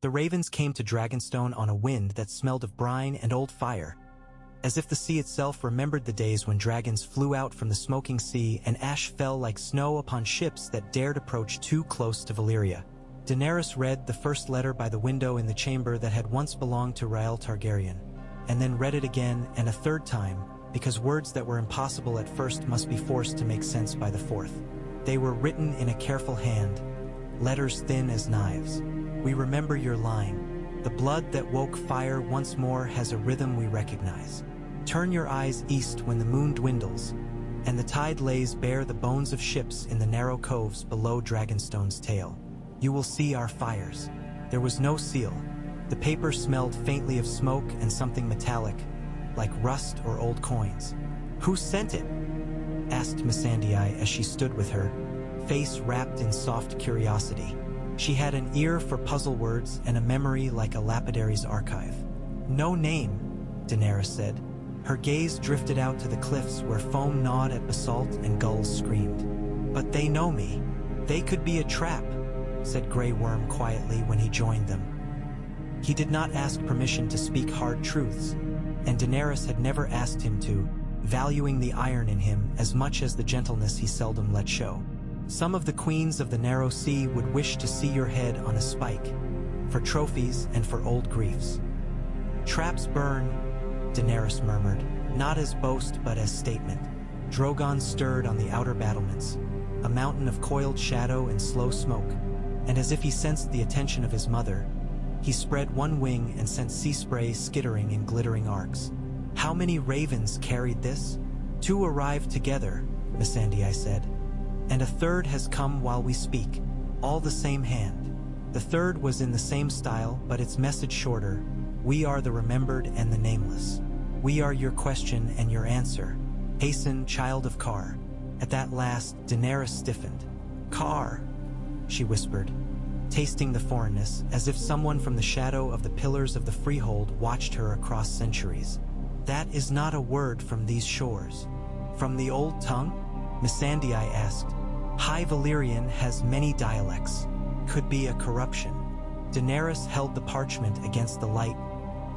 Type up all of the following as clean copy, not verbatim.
The ravens came to Dragonstone on a wind that smelled of brine and old fire, as if the sea itself remembered the days when dragons flew out from the smoking sea and ash fell like snow upon ships that dared approach too close to Valyria. Daenerys read the first letter by the window in the chamber that had once belonged to Rhael Targaryen, and then read it again and a third time, because words that were impossible at first must be forced to make sense by the fourth. They were written in a careful hand, letters thin as knives. We remember your line. The blood that woke fire once more has a rhythm we recognize. Turn your eyes east when the moon dwindles, and the tide lays bare the bones of ships in the narrow coves below Dragonstone's tail. You will see our fires. There was no seal. The paper smelled faintly of smoke and something metallic, like rust or old coins. Who sent it? Asked Missandei as she stood with her, face wrapped in soft curiosity. She had an ear for puzzle words and a memory like a lapidary's archive. No name, Daenerys said. Her gaze drifted out to the cliffs where foam gnawed at basalt and gulls screamed. But they know me. They could be a trap, said Grey Worm quietly when he joined them. He did not ask permission to speak hard truths, and Daenerys had never asked him to, valuing the iron in him as much as the gentleness he seldom let show. Some of the queens of the narrow sea would wish to see your head on a spike, for trophies and for old griefs. Traps burn, Daenerys murmured, not as boast but as statement. Drogon stirred on the outer battlements, a mountain of coiled shadow and slow smoke, and as if he sensed the attention of his mother, he spread one wing and sent sea spray skittering in glittering arcs. How many ravens carried this? 2 arrived together, Missandei said, and a third has come while we speak, all the same hand. The third was in the same style, but its message shorter. We are the remembered and the nameless. We are your question and your answer. Hasten, child of Kar. At that last, Daenerys stiffened. Kar, she whispered, tasting the foreignness, as if someone from the shadow of the pillars of the freehold watched her across centuries. That is not a word from these shores. From the old tongue? Missandei asked. High Valyrian has many dialects. Could be a corruption. Daenerys held the parchment against the light,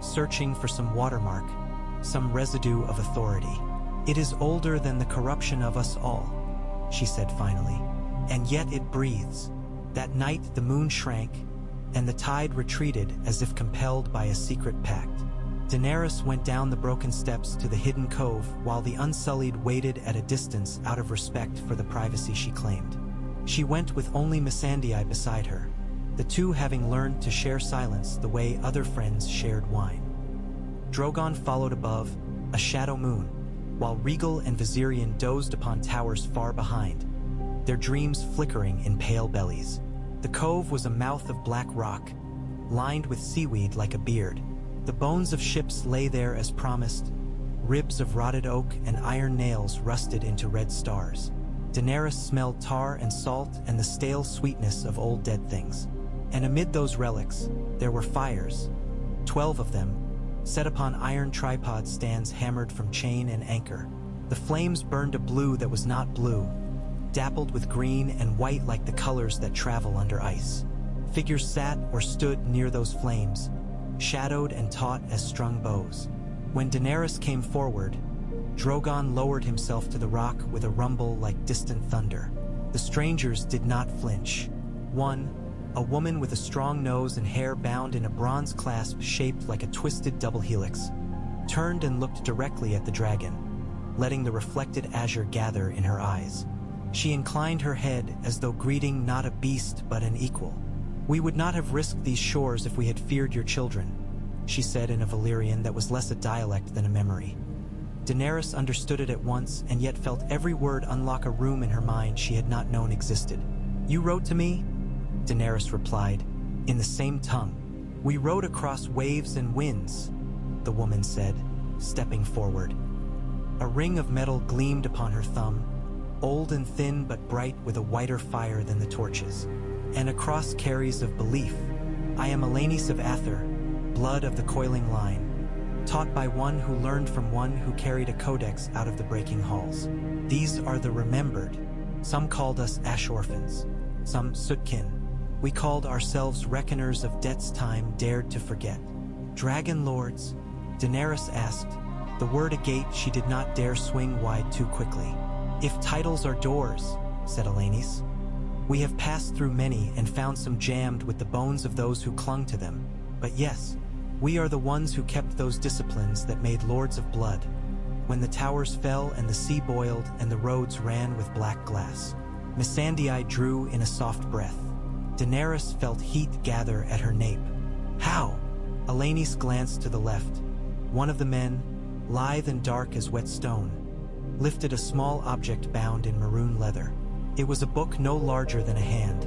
searching for some watermark, some residue of authority. It is older than the corruption of us all, she said finally, and yet it breathes. That night the moon shrank, and the tide retreated as if compelled by a secret pact. Daenerys went down the broken steps to the hidden cove while the Unsullied waited at a distance out of respect for the privacy she claimed. She went with only Missandei beside her, the two having learned to share silence the way other friends shared wine. Drogon followed above, a shadow moon, while Rhaegal and Viserion dozed upon towers far behind, their dreams flickering in pale bellies. The cove was a mouth of black rock, lined with seaweed like a beard. The bones of ships lay there as promised, ribs of rotted oak and iron nails rusted into red stars. Daenerys smelled tar and salt and the stale sweetness of old dead things. And amid those relics, there were fires, 12 of them, set upon iron tripod stands hammered from chain and anchor. The flames burned a blue that was not blue, dappled with green and white like the colors that travel under ice. Figures sat or stood near those flames, shadowed and taut as strung bows. When Daenerys came forward, Drogon lowered himself to the rock with a rumble like distant thunder. The strangers did not flinch. One, a woman with a strong nose and hair bound in a bronze clasp shaped like a twisted double helix, turned and looked directly at the dragon, letting the reflected azure gather in her eyes. She inclined her head as though greeting not a beast but an equal. We would not have risked these shores if we had feared your children, she said in a Valyrian that was less a dialect than a memory. Daenerys understood it at once and yet felt every word unlock a room in her mind she had not known existed. You wrote to me? Daenerys replied, in the same tongue. We rode across waves and winds, the woman said, stepping forward. A ring of metal gleamed upon her thumb, old and thin but bright with a whiter fire than the torches. And a cross carries of belief. I am Elanis of Ather, blood of the coiling line, taught by one who learned from one who carried a codex out of the breaking halls. These are the remembered. Some called us ash orphans, some sootkin. We called ourselves reckoners of debts time dared to forget. Dragonlords? Daenerys asked, the word a gate she did not dare swing wide too quickly. If titles are doors, said Elanis, we have passed through many and found some jammed with the bones of those who clung to them. But yes, we are the ones who kept those disciplines that made lords of blood. When the towers fell and the sea boiled and the roads ran with black glass. Missandei drew in a soft breath. Daenerys felt heat gather at her nape. How? Elanis glanced to the left. One of the men, lithe and dark as wet stone, lifted a small object bound in maroon leather. It was a book no larger than a hand,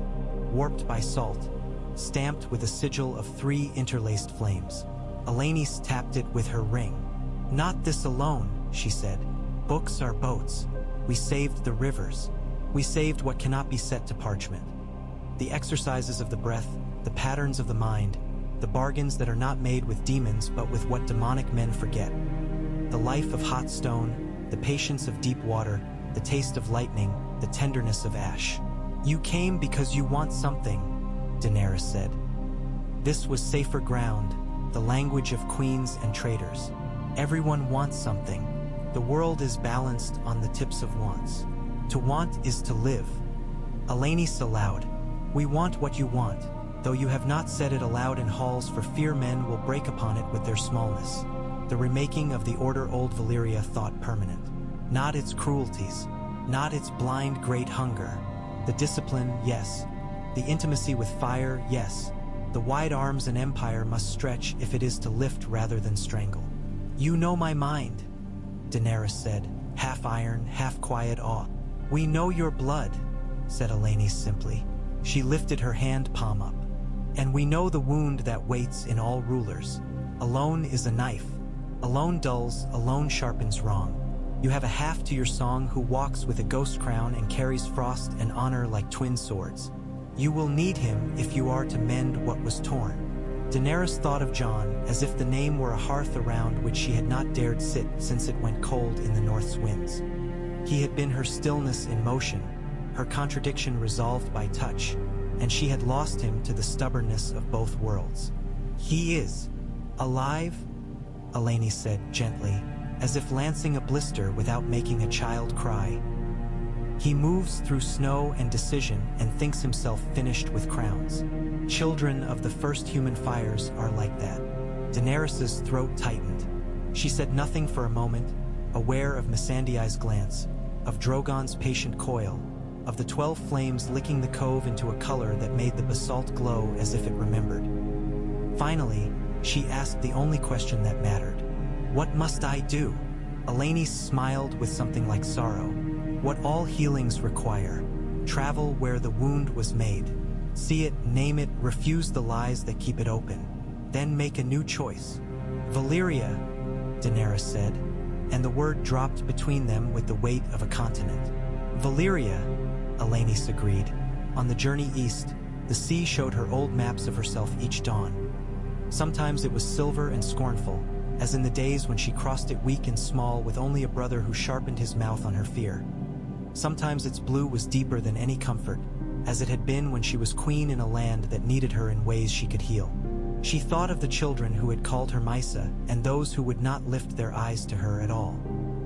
warped by salt, stamped with a sigil of 3 interlaced flames. Elanis tapped it with her ring. Not this alone, she said. Books are boats. We saved the rivers. We saved what cannot be set to parchment. The exercises of the breath, the patterns of the mind, the bargains that are not made with demons but with what demonic men forget. The life of hot stone, the patience of deep water, the taste of lightning, the tenderness of ash. You came because you want something, Daenerys said. This was safer ground, the language of queens and traders. Everyone wants something. The world is balanced on the tips of wants. To want is to live. Elanis aloud. We want what you want, though you have not said it aloud in halls for fear men will break upon it with their smallness. The remaking of the order old Valyria thought permanent. Not its cruelties, not its blind great hunger. The discipline, yes. The intimacy with fire, yes. The wide arms an empire must stretch if it is to lift rather than strangle. You know my mind, Daenerys said, half iron, half quiet awe. We know your blood, said Elanis simply. She lifted her hand palm up. And we know the wound that waits in all rulers. Alone is a knife. Alone dulls, alone sharpens wrong. You have a half to your song who walks with a ghost crown and carries frost and honor like twin swords. You will need him if you are to mend what was torn. Daenerys thought of Jon as if the name were a hearth around which she had not dared sit since it went cold in the north's winds. He had been her stillness in motion, her contradiction resolved by touch, and she had lost him to the stubbornness of both worlds. He is alive, Elanis said gently, as if lancing a blister without making a child cry. He moves through snow and decision and thinks himself finished with crowns. Children of the first human fires are like that. Daenerys's throat tightened. She said nothing for a moment, aware of Missandei's glance, of Drogon's patient coil, of the 12 flames licking the cove into a color that made the basalt glow as if it remembered. Finally, she asked the only question that mattered. What must I do? Elanis smiled with something like sorrow. What all healings require. Travel where the wound was made. See it, name it, refuse the lies that keep it open. Then make a new choice. Valyria, Daenerys said, and the word dropped between them with the weight of a continent. Valyria, Elanis agreed. On the journey east, the sea showed her old maps of herself each dawn. Sometimes it was silver and scornful, as in the days when she crossed it weak and small with only a brother who sharpened his mouth on her fear. Sometimes its blue was deeper than any comfort, as it had been when she was queen in a land that needed her in ways she could heal. She thought of the children who had called her Mysa and those who would not lift their eyes to her at all.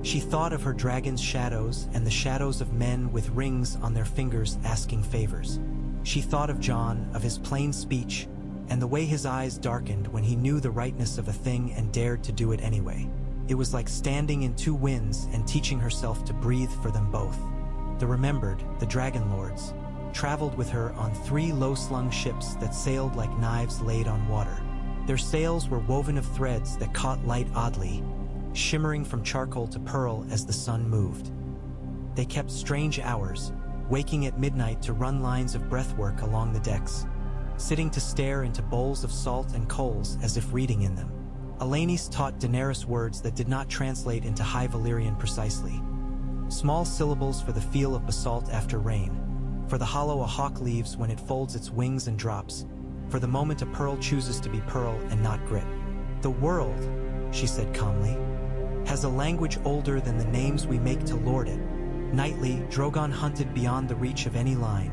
She thought of her dragon's shadows and the shadows of men with rings on their fingers asking favors. She thought of Jon, of his plain speech, and the way his eyes darkened when he knew the rightness of a thing and dared to do it anyway. It was like standing in 2 winds and teaching herself to breathe for them both. The remembered, the Dragonlords, traveled with her on 3 low-slung ships that sailed like knives laid on water. Their sails were woven of threads that caught light oddly, shimmering from charcoal to pearl as the sun moved. They kept strange hours, waking at midnight to run lines of breathwork along the decks, sitting to stare into bowls of salt and coals as if reading in them. Elanis taught Daenerys words that did not translate into High Valyrian precisely. Small syllables for the feel of basalt after rain, for the hollow a hawk leaves when it folds its wings and drops, for the moment a pearl chooses to be pearl and not grit. The world, she said calmly, has a language older than the names we make to lord it. Nightly, Drogon hunted beyond the reach of any line,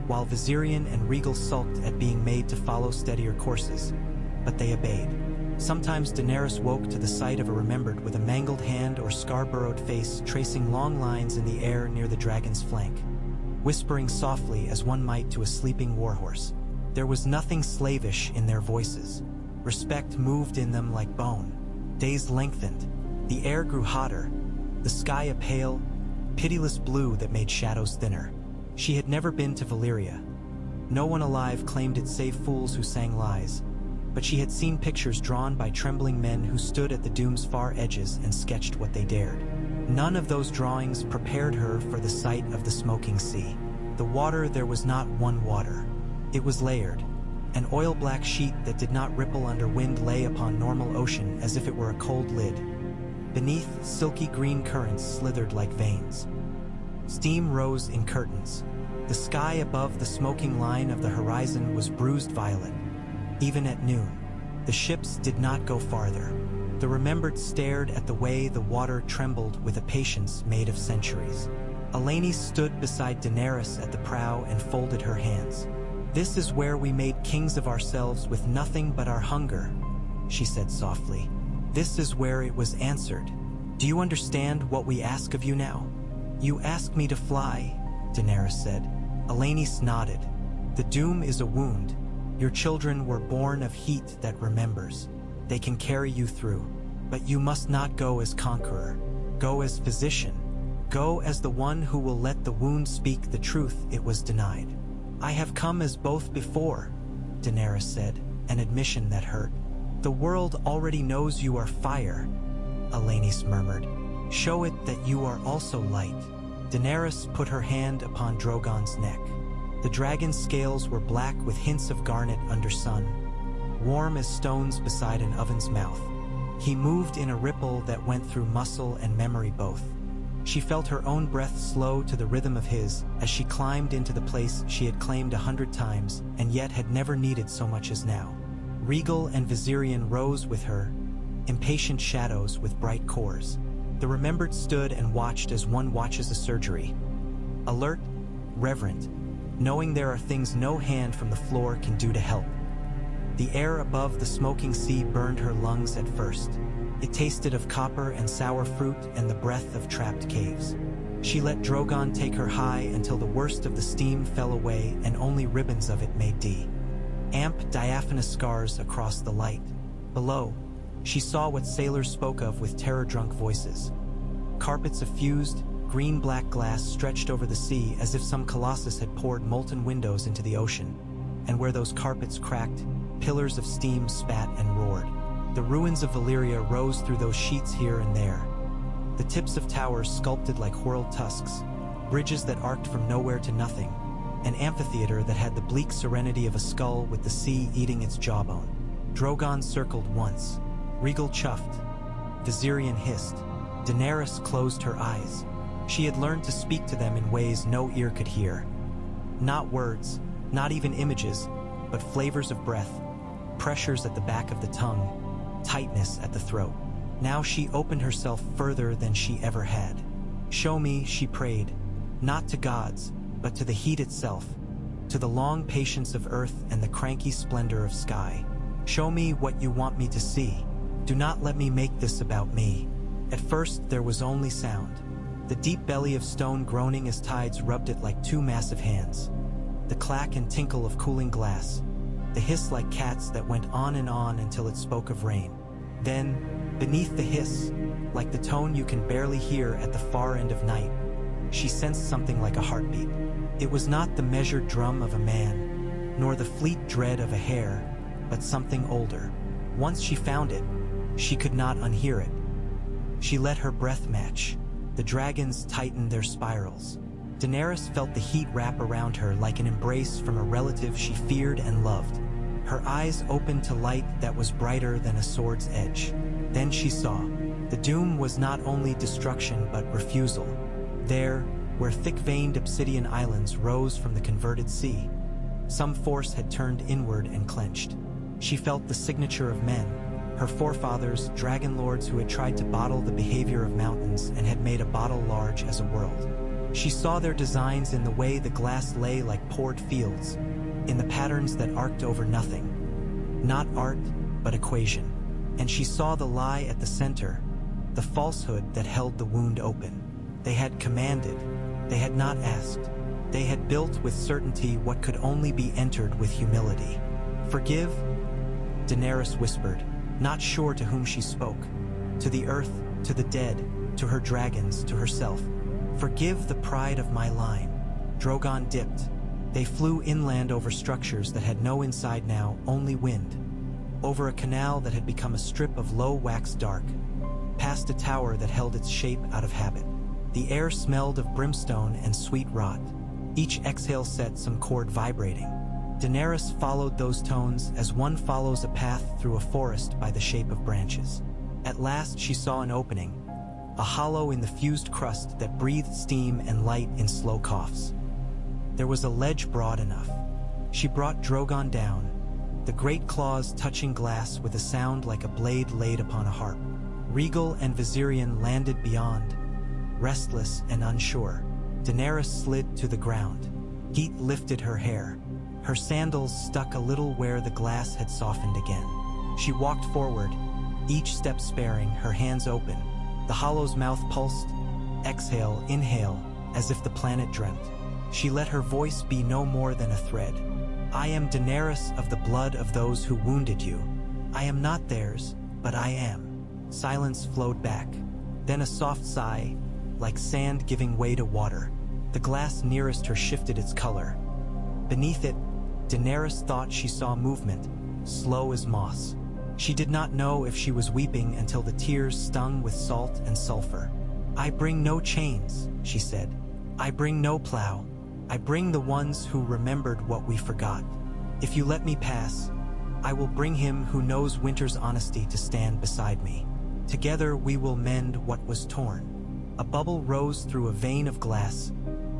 while Viserion and Regal sulked at being made to follow steadier courses. But they obeyed. Sometimes Daenerys woke to the sight of a remembered with a mangled hand or scar-burrowed face tracing long lines in the air near the dragon's flank, whispering softly as one might to a sleeping warhorse. There was nothing slavish in their voices. Respect moved in them like bone. Days lengthened. The air grew hotter, the sky a pale, pitiless blue that made shadows thinner. She had never been to Valyria. No one alive claimed it save fools who sang lies. But she had seen pictures drawn by trembling men who stood at the doom's far edges and sketched what they dared. None of those drawings prepared her for the sight of the smoking sea. The water, there was not one water. It was layered. An oil-black sheet that did not ripple under wind lay upon normal ocean as if it were a cold lid. Beneath, silky green currents slithered like veins. Steam rose in curtains. The sky above the smoking line of the horizon was bruised violet. Even at noon, the ships did not go farther. The remembered stared at the way the water trembled with a patience made of centuries. Eleni stood beside Daenerys at the prow and folded her hands. "This is where we made kings of ourselves with nothing but our hunger," she said softly. "This is where it was answered. Do you understand what we ask of you now?" "You ask me to fly," Daenerys said. Eleni nodded. "The doom is a wound. Your children were born of heat that remembers. They can carry you through. But you must not go as conqueror. Go as physician. Go as the one who will let the wound speak the truth it was denied." "I have come as both before," Daenerys said, an admission that hurt. "The world already knows you are fire," Eleni murmured. "Show it that you are also light." Daenerys put her hand upon Drogon's neck. The dragon's scales were black with hints of garnet under sun, warm as stones beside an oven's mouth. He moved in a ripple that went through muscle and memory both. She felt her own breath slow to the rhythm of his as she climbed into the place she had claimed 100 times and yet had never needed so much as now. Regal and Viserion rose with her, impatient shadows with bright cores. The remembered stood and watched as one watches a surgery. Alert, reverent, knowing there are things no hand from the floor can do to help. The air above the smoking sea burned her lungs at first. It tasted of copper and sour fruit and the breath of trapped caves. She let Drogon take her high until the worst of the steam fell away and only ribbons of it made amp diaphanous scars across the light. Below, she saw what sailors spoke of with terror-drunk voices. Carpets of fused, green-black glass stretched over the sea as if some colossus had poured molten windows into the ocean, and where those carpets cracked, pillars of steam spat and roared. The ruins of Valyria rose through those sheets here and there. The tips of towers sculpted like whirled tusks, bridges that arced from nowhere to nothing, an amphitheater that had the bleak serenity of a skull with the sea eating its jawbone. Drogon circled once. Regal chuffed. Viserion hissed. Daenerys closed her eyes. She had learned to speak to them in ways no ear could hear. Not words, not even images, but flavors of breath, pressures at the back of the tongue, tightness at the throat. Now she opened herself further than she ever had. "Show me," she prayed, not to gods, but to the heat itself, to the long patience of earth and the cranky splendor of sky. "Show me what you want me to see. Do not let me make this about me." At first there was only sound, the deep belly of stone groaning as tides rubbed it like two massive hands, the clack and tinkle of cooling glass, the hiss like cats that went on until it spoke of rain. Then, beneath the hiss, like the tone you can barely hear at the far end of night, she sensed something like a heartbeat. It was not the measured drum of a man, nor the fleet dread of a hare, but something older. Once she found it, she could not unhear it. She let her breath match. The dragons tightened their spirals. Daenerys felt the heat wrap around her like an embrace from a relative she feared and loved. Her eyes opened to light that was brighter than a sword's edge. Then she saw. The doom was not only destruction but refusal. There, where thick-veined obsidian islands rose from the converted sea, some force had turned inward and clenched. She felt the signature of men, her forefathers, Dragonlords who had tried to bottle the behavior of mountains and had made a bottle large as a world. She saw their designs in the way the glass lay like poured fields, in the patterns that arced over nothing. Not art, but equation. And she saw the lie at the center, the falsehood that held the wound open. They had commanded, they had not asked. They had built with certainty what could only be entered with humility. "Forgive?" Daenerys whispered, not sure to whom she spoke. To the earth, to the dead, to her dragons, to herself. "Forgive the pride of my line." Drogon dipped. They flew inland over structures that had no inside now, only wind. Over a canal that had become a strip of low waxed dark. Past a tower that held its shape out of habit. The air smelled of brimstone and sweet rot. Each exhale set some chord vibrating. Daenerys followed those tones as one follows a path through a forest by the shape of branches. At last she saw an opening, a hollow in the fused crust that breathed steam and light in slow coughs. There was a ledge broad enough. She brought Drogon down, the great claws touching glass with a sound like a blade laid upon a harp. Regal and Viserion landed beyond, restless and unsure. Daenerys slid to the ground. Heat lifted her hair. Her sandals stuck a little where the glass had softened again. She walked forward, each step sparing, her hands open. The hollow's mouth pulsed, exhale, inhale, as if the planet dreamt. She let her voice be no more than a thread. "I am Daenerys of the blood of those who wounded you. I am not theirs, but I am." Silence flowed back. Then a soft sigh, like sand giving way to water. The glass nearest her shifted its color. Beneath it, Daenerys thought she saw movement, slow as moss. She did not know if she was weeping until the tears stung with salt and sulfur. "I bring no chains," she said. "I bring no plow. I bring the ones who remembered what we forgot. If you let me pass, I will bring him who knows winter's honesty to stand beside me. Together we will mend what was torn." A bubble rose through a vein of glass,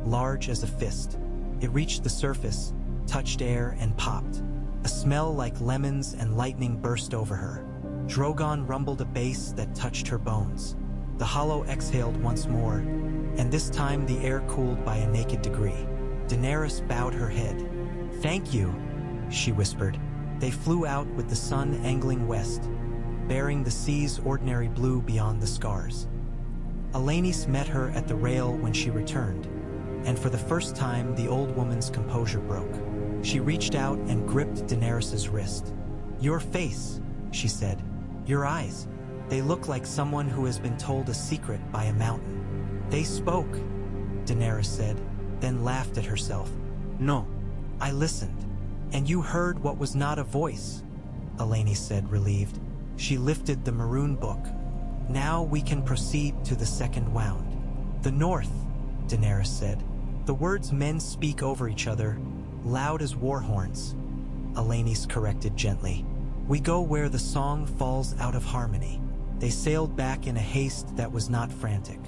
large as a fist. It reached the surface, touched air, and popped. A smell like lemons and lightning burst over her. Drogon rumbled a bass that touched her bones. The hollow exhaled once more, and this time the air cooled by a naked degree. Daenerys bowed her head. "Thank you," she whispered. They flew out with the sun angling west, bearing the sea's ordinary blue beyond the scars. Alanis met her at the rail when she returned, and for the first time the old woman's composure broke. She reached out and gripped Daenerys's wrist. "Your face," she said. "Your eyes. They look like someone who has been told a secret by a mountain." "They spoke," Daenerys said, then laughed at herself. "No, I listened. And you heard what was not a voice," Alanis said, relieved. She lifted the maroon book. "Now we can proceed to the second wound." "The north," Daenerys said. "The words men speak over each other, loud as war horns," Alanis corrected gently. "We go where the song falls out of harmony." They sailed back in a haste that was not frantic.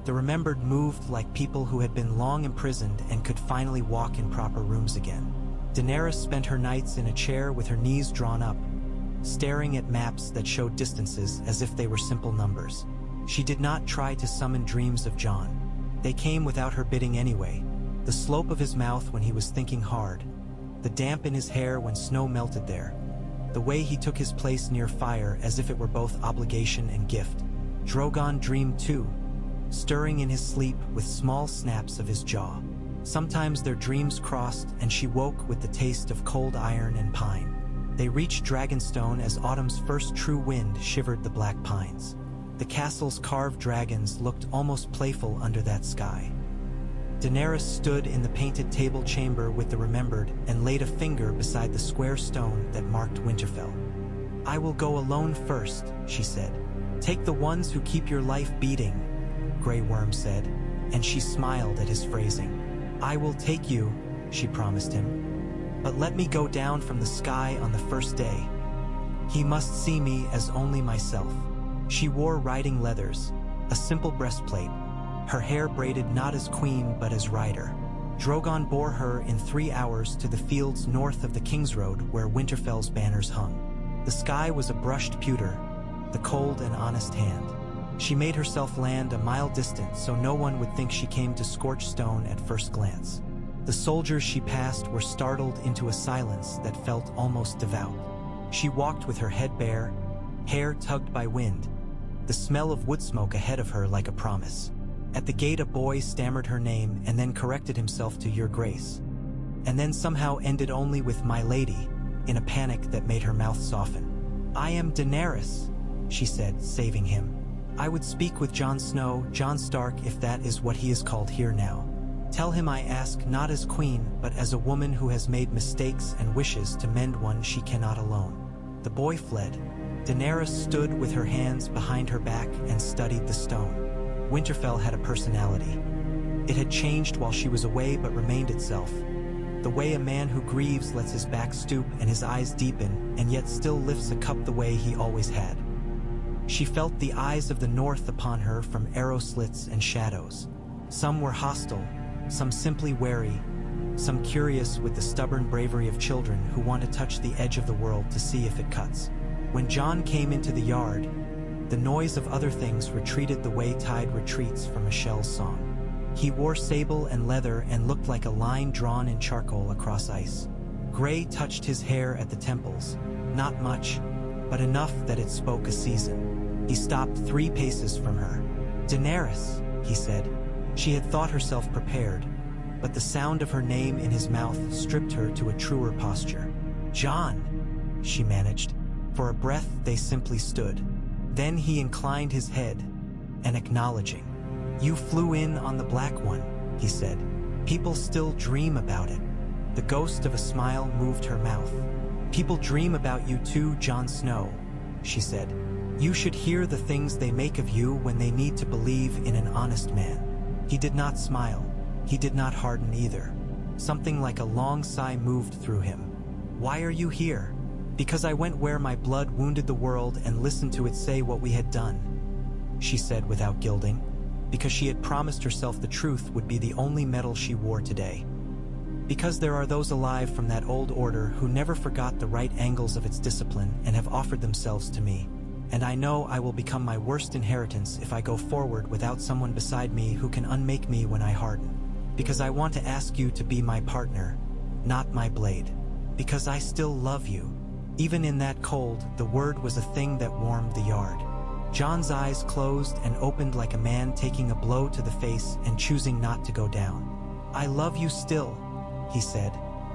The remembered moved like people who had been long imprisoned and could finally walk in proper rooms again. Daenerys spent her nights in a chair with her knees drawn up, staring at maps that showed distances as if they were simple numbers. She did not try to summon dreams of Jon. They came without her bidding anyway. The slope of his mouth when he was thinking hard, the damp in his hair when snow melted there, the way he took his place near fire as if it were both obligation and gift. Drogon dreamed too, stirring in his sleep with small snaps of his jaw. Sometimes their dreams crossed and she woke with the taste of cold iron and pine. They reached Dragonstone as autumn's first true wind shivered the black pines. The castle's carved dragons looked almost playful under that sky. Daenerys stood in the painted table chamber with the remembered and laid a finger beside the square stone that marked Winterfell. "I will go alone first," she said. "Take the ones who keep your life beating," Grey Worm said, and she smiled at his phrasing. "I will take you," she promised him. "But let me go down from the sky on the first day. He must see me as only myself." She wore riding leathers, a simple breastplate, her hair braided not as queen but as rider. Drogon bore her in 3 hours to the fields north of the King's Road where Winterfell's banners hung. The sky was a brushed pewter, the cold and honest hand. She made herself land a mile distant so no one would think she came to scorch stone at first glance. The soldiers she passed were startled into a silence that felt almost devout. She walked with her head bare, hair tugged by wind, the smell of wood smoke ahead of her like a promise. At the gate a boy stammered her name and then corrected himself to "Your Grace," and then somehow ended only with "My Lady," in a panic that made her mouth soften. "I am Daenerys," she said, saving him. "I would speak with Jon Snow, Jon Stark, if that is what he is called here now. Tell him I ask not as queen, but as a woman who has made mistakes and wishes to mend one she cannot alone." The boy fled. Daenerys stood with her hands behind her back and studied the stone. Winterfell had a personality. It had changed while she was away but remained itself. The way a man who grieves lets his back stoop and his eyes deepen, and yet still lifts a cup the way he always had. She felt the eyes of the north upon her from arrow slits and shadows. Some were hostile, some simply wary, some curious with the stubborn bravery of children who want to touch the edge of the world to see if it cuts. When Jon came into the yard, the noise of other things retreated the way tide retreats from a shell's song. He wore sable and leather and looked like a line drawn in charcoal across ice. Gray touched his hair at the temples, not much, but enough that it spoke a season. He stopped 3 paces from her. "Daenerys," he said. She had thought herself prepared, but the sound of her name in his mouth stripped her to a truer posture. "Jon," she managed. For a breath they simply stood. Then he inclined his head, an acknowledging. "You flew in on the Black One," he said. "People still dream about it." The ghost of a smile moved her mouth. "People dream about you too, Jon Snow," she said. "You should hear the things they make of you when they need to believe in an honest man." He did not smile. He did not harden either. Something like a long sigh moved through him. "Why are you here?" "Because I went where my blood wounded the world and listened to it say what we had done," she said without gilding, because she had promised herself the truth would be the only medal she wore today. "Because there are those alive from that old order who never forgot the right angles of its discipline and have offered themselves to me. And I know I will become my worst inheritance if I go forward without someone beside me who can unmake me when I harden. Because I want to ask you to be my partner, not my blade. Because I still love you." Even in that cold, the word was a thing that warmed the yard. Jon's eyes closed and opened like a man taking a blow to the face and choosing not to go down. "I love you still," he said,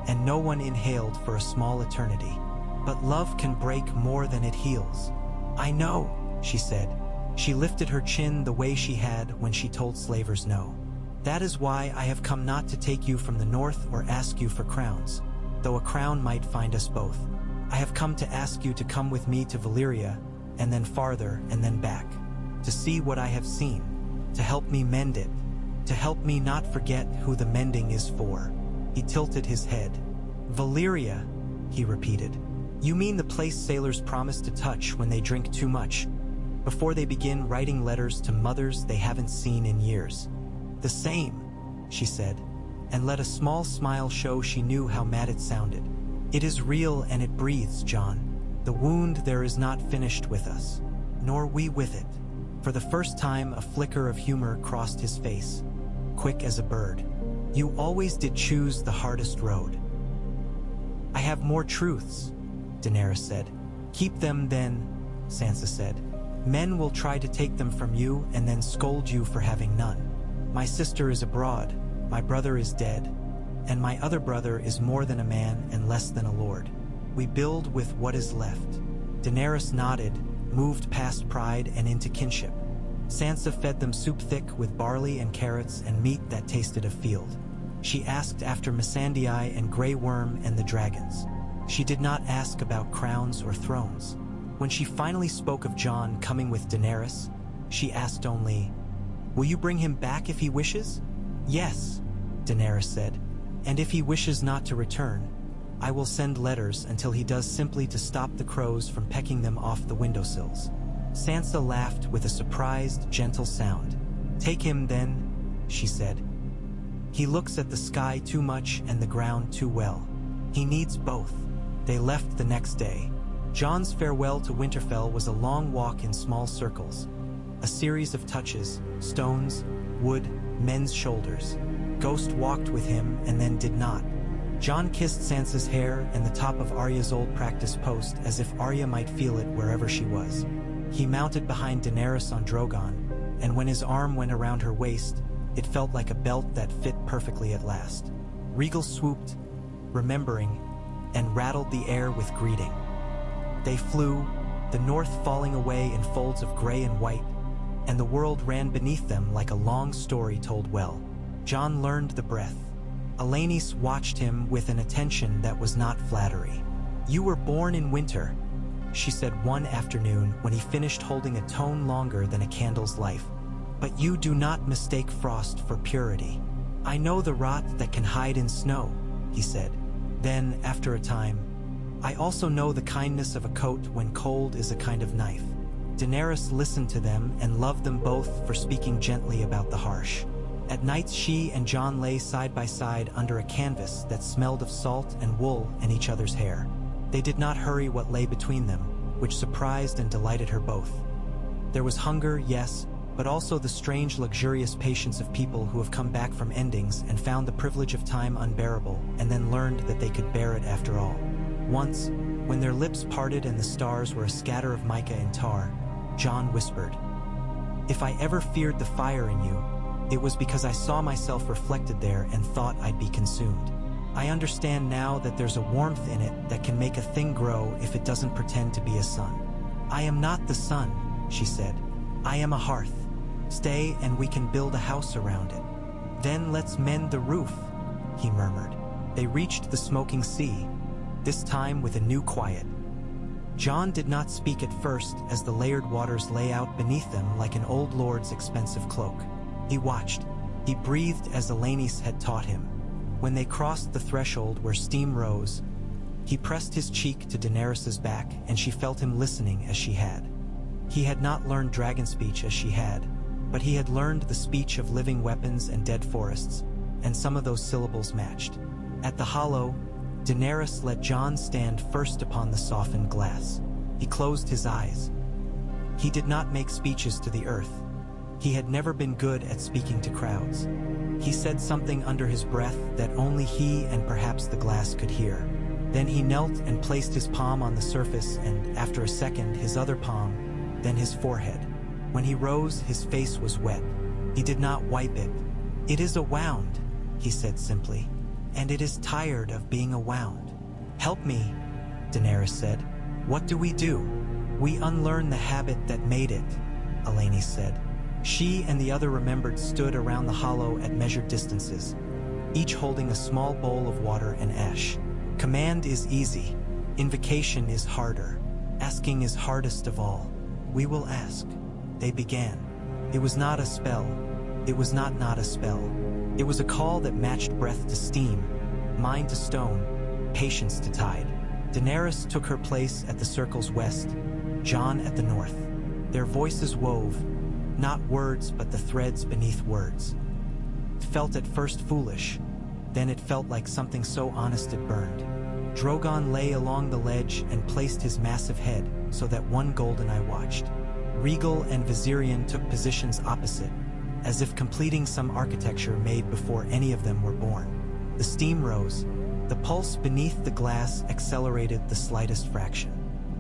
and no one inhaled for a small eternity. "But love can break more than it heals." "I know," she said. She lifted her chin the way she had when she told slavers no. "That is why I have come not to take you from the north or ask you for crowns, though a crown might find us both. I have come to ask you to come with me to Valyria, and then farther and then back, to see what I have seen, to help me mend it, to help me not forget who the mending is for." He tilted his head. "Valyria," he repeated. "You mean the place sailors promise to touch when they drink too much, before they begin writing letters to mothers they haven't seen in years?" "The same," she said, and let a small smile show she knew how mad it sounded. "It is real and it breathes, Jon. The wound there is not finished with us, nor we with it." For the first time a flicker of humor crossed his face, quick as a bird. "You always did choose the hardest road." "I have more truths," Daenerys said. "Keep them then," Sansa said. "Men will try to take them from you and then scold you for having none. My sister is abroad, my brother is dead, and my other brother is more than a man and less than a lord. We build with what is left." Daenerys nodded, moved past pride and into kinship. Sansa fed them soup thick with barley and carrots and meat that tasted of field. She asked after Missandei and Grey Worm and the dragons. She did not ask about crowns or thrones. When she finally spoke of Jon coming with Daenerys, she asked only, "Will you bring him back if he wishes?" "Yes," Daenerys said, "and if he wishes not to return, I will send letters until he does, simply to stop the crows from pecking them off the windowsills." Sansa laughed with a surprised, gentle sound. "Take him then," she said. "He looks at the sky too much and the ground too well. He needs both." They left the next day. Jon's farewell to Winterfell was a long walk in small circles. A series of touches, stones, wood, men's shoulders. Ghost walked with him and then did not. Jon kissed Sansa's hair and the top of Arya's old practice post as if Arya might feel it wherever she was. He mounted behind Daenerys on Drogon, and when his arm went around her waist, it felt like a belt that fit perfectly at last. Rhaegal swooped, remembering, and rattled the air with greeting. They flew, the north falling away in folds of gray and white, and the world ran beneath them like a long story told well. Jon learned the breath. Elainis watched him with an attention that was not flattery. "You were born in winter," she said one afternoon when he finished holding a tone longer than a candle's life. "But you do not mistake frost for purity." "I know the rot that can hide in snow," he said. Then, after a time, "I also know the kindness of a coat when cold is a kind of knife." Daenerys listened to them and loved them both for speaking gently about the harsh. At nights she and Jon lay side by side under a canvas that smelled of salt and wool and each other's hair. They did not hurry what lay between them, which surprised and delighted her both. There was hunger, yes, but also the strange luxurious patience of people who have come back from endings and found the privilege of time unbearable and then learned that they could bear it after all. Once, when their lips parted and the stars were a scatter of mica and tar, Jon whispered, "If I ever feared the fire in you, it was because I saw myself reflected there and thought I'd be consumed. I understand now that there's a warmth in it that can make a thing grow if it doesn't pretend to be a sun." "I am not the sun," she said. "I am a hearth. Stay and we can build a house around it." "Then let's mend the roof," he murmured. They reached the smoking sea, this time with a new quiet. Jon did not speak at first as the layered waters lay out beneath them like an old lord's expensive cloak. He watched. He breathed as Elainis had taught him. When they crossed the threshold where steam rose, he pressed his cheek to Daenerys's back and she felt him listening as she had. He had not learned dragon speech as she had, but he had learned the speech of living weapons and dead forests, and some of those syllables matched. At the hollow, Daenerys let Jon stand first upon the softened glass. He closed his eyes. He did not make speeches to the earth. He had never been good at speaking to crowds. He said something under his breath that only he and perhaps the glass could hear. Then he knelt and placed his palm on the surface and, after a second, his other palm, then his forehead. When he rose, his face was wet. He did not wipe it. "It is a wound," he said simply, "and it is tired of being a wound." "Help me," Daenerys said. "What do we do?" "We unlearn the habit that made it," Elainis said. She and the other remembered stood around the hollow at measured distances, each holding a small bowl of water and ash. Command is easy. Invocation is harder. Asking is hardest of all. "We will ask." They began. It was not a spell. It was not a spell. It was a call that matched breath to steam, mind to stone, patience to tide. Daenerys took her place at the circle's west, Jon at the north. Their voices wove, not words but the threads beneath words. It felt at first foolish, then it felt like something so honest it burned. Drogon lay along the ledge and placed his massive head so that one golden eye watched. Rhaegal and Viserion took positions opposite, as if completing some architecture made before any of them were born. The steam rose. The pulse beneath the glass accelerated the slightest fraction.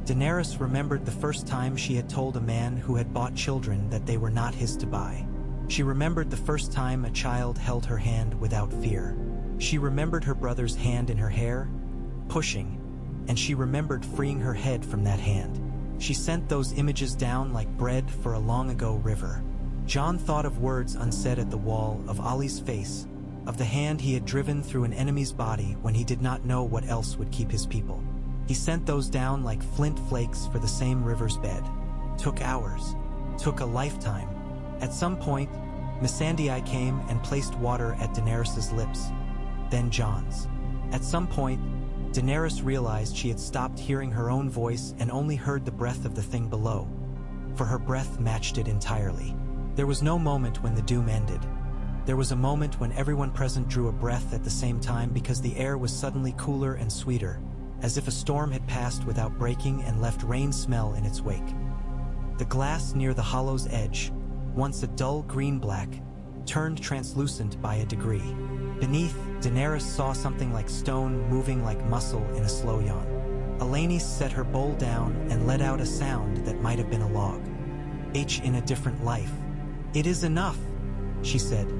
Daenerys remembered the first time she had told a man who had bought children that they were not his to buy. She remembered the first time a child held her hand without fear. She remembered her brother's hand in her hair, pushing, and she remembered freeing her head from that hand. She sent those images down like bread for a long-ago river. Jon thought of words unsaid at the wall, of Ollie's face, of the hand he had driven through an enemy's body when he did not know what else would keep his people. He sent those down like flint flakes for the same river's bed. Took hours. Took a lifetime. At some point, Missandei came and placed water at Daenerys' lips, then Jon's. At some point, Daenerys realized she had stopped hearing her own voice and only heard the breath of the thing below, for her breath matched it entirely. There was no moment when the doom ended. There was a moment when everyone present drew a breath at the same time because the air was suddenly cooler and sweeter, as if a storm had passed without breaking and left rain smell in its wake. The glass near the hollow's edge, once a dull green-black, turned translucent by a degree. Beneath, Daenerys saw something like stone moving like muscle in a slow yawn. Eleni set her bowl down and let out a sound that might have been a log. In a different life. "It is enough," she said,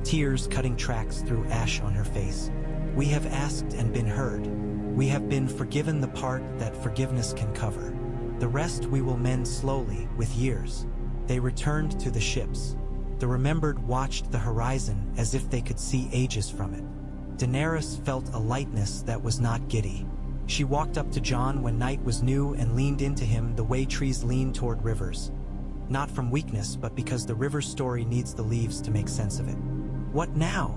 tears cutting tracks through ash on her face. "We have asked and been heard. We have been forgiven the part that forgiveness can cover. The rest we will mend slowly, with years." They returned to the ships. The Remembered watched the horizon as if they could see ages from it. Daenerys felt a lightness that was not giddy. She walked up to Jon when night was new and leaned into him the way trees lean toward rivers. Not from weakness, but because the river's story needs the leaves to make sense of it. "What now?"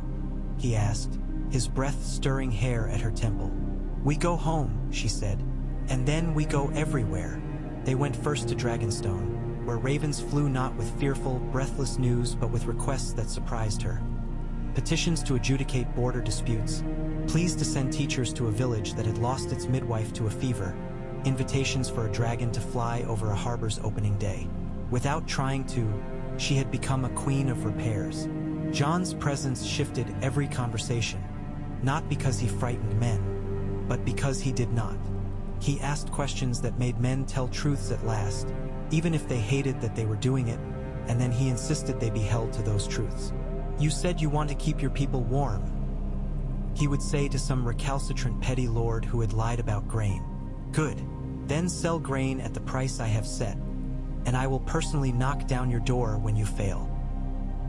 he asked, his breath stirring hair at her temple. "We go home," she said, "and then we go everywhere." They went first to Dragonstone, where ravens flew not with fearful, breathless news but with requests that surprised her. Petitions to adjudicate border disputes, pleas to send teachers to a village that had lost its midwife to a fever, invitations for a dragon to fly over a harbor's opening day. Without trying to, she had become a queen of repairs. Jon's presence shifted every conversation, not because he frightened men, but because he did not. He asked questions that made men tell truths at last, even if they hated that they were doing it, and then he insisted they be held to those truths. "You said you want to keep your people warm," he would say to some recalcitrant petty lord who had lied about grain. "Good. Then sell grain at the price I have set, and I will personally knock down your door when you fail."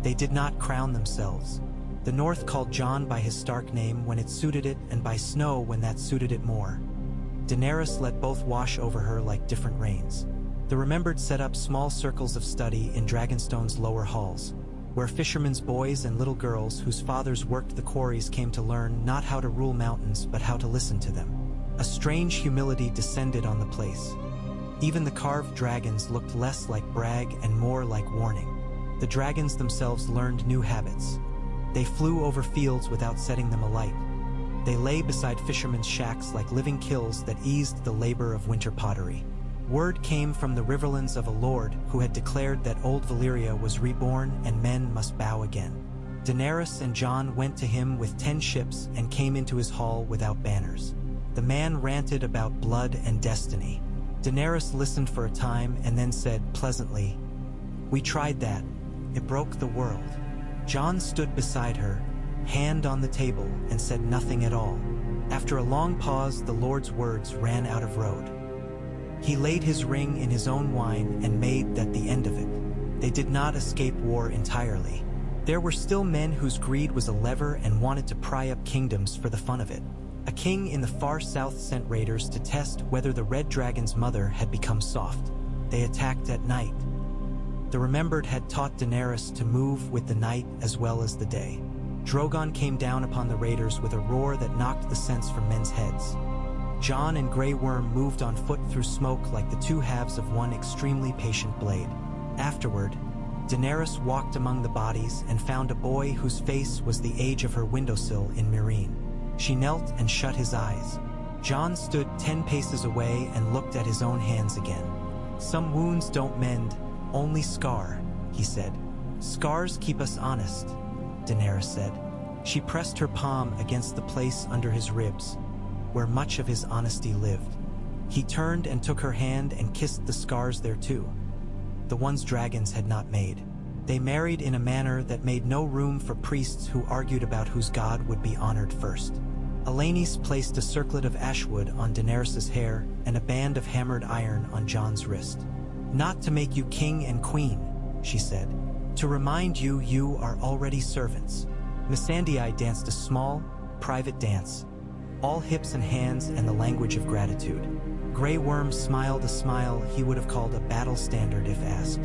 They did not crown themselves. The North called Jon by his Stark name when it suited it and by Snow when that suited it more. Daenerys let both wash over her like different rains. The Remembered set up small circles of study in Dragonstone's lower halls, where fishermen's boys and little girls whose fathers worked the quarries came to learn not how to rule mountains but how to listen to them. A strange humility descended on the place. Even the carved dragons looked less like brag and more like warning. The dragons themselves learned new habits. They flew over fields without setting them alight. They lay beside fishermen's shacks like living kilns that eased the labor of winter pottery. Word came from the riverlands of a lord who had declared that old Valyria was reborn and men must bow again. Daenerys and Jon went to him with 10 ships and came into his hall without banners. The man ranted about blood and destiny. Daenerys listened for a time and then said pleasantly, "We tried that. It broke the world." Jon stood beside her, hand on the table, and said nothing at all. After a long pause, the Lord's words ran out of road. He laid his ring in his own wine and made that the end of it. They did not escape war entirely. There were still men whose greed was a lever and wanted to pry up kingdoms for the fun of it. A king in the far south sent raiders to test whether the Red Dragon's mother had become soft. They attacked at night. The Remembered had taught Daenerys to move with the night as well as the day. Drogon came down upon the raiders with a roar that knocked the sense from men's heads. Jon and Grey Worm moved on foot through smoke like the two halves of one extremely patient blade. Afterward, Daenerys walked among the bodies and found a boy whose face was the age of her windowsill in Meereen. She knelt and shut his eyes. Jon stood 10 paces away and looked at his own hands again. "Some wounds don't mend, only scar," he said. "Scars keep us honest," Daenerys said. She pressed her palm against the place under his ribs, where much of his honesty lived. He turned and took her hand and kissed the scars there too, the ones dragons had not made. They married in a manner that made no room for priests who argued about whose god would be honored first. Eleni placed a circlet of ashwood on Daenerys' hair and a band of hammered iron on Jon's wrist. "Not to make you king and queen," she said. "To remind you you are already servants." Missandei danced a small, private dance, all hips and hands and the language of gratitude. Grey Worm smiled a smile he would have called a battle standard if asked.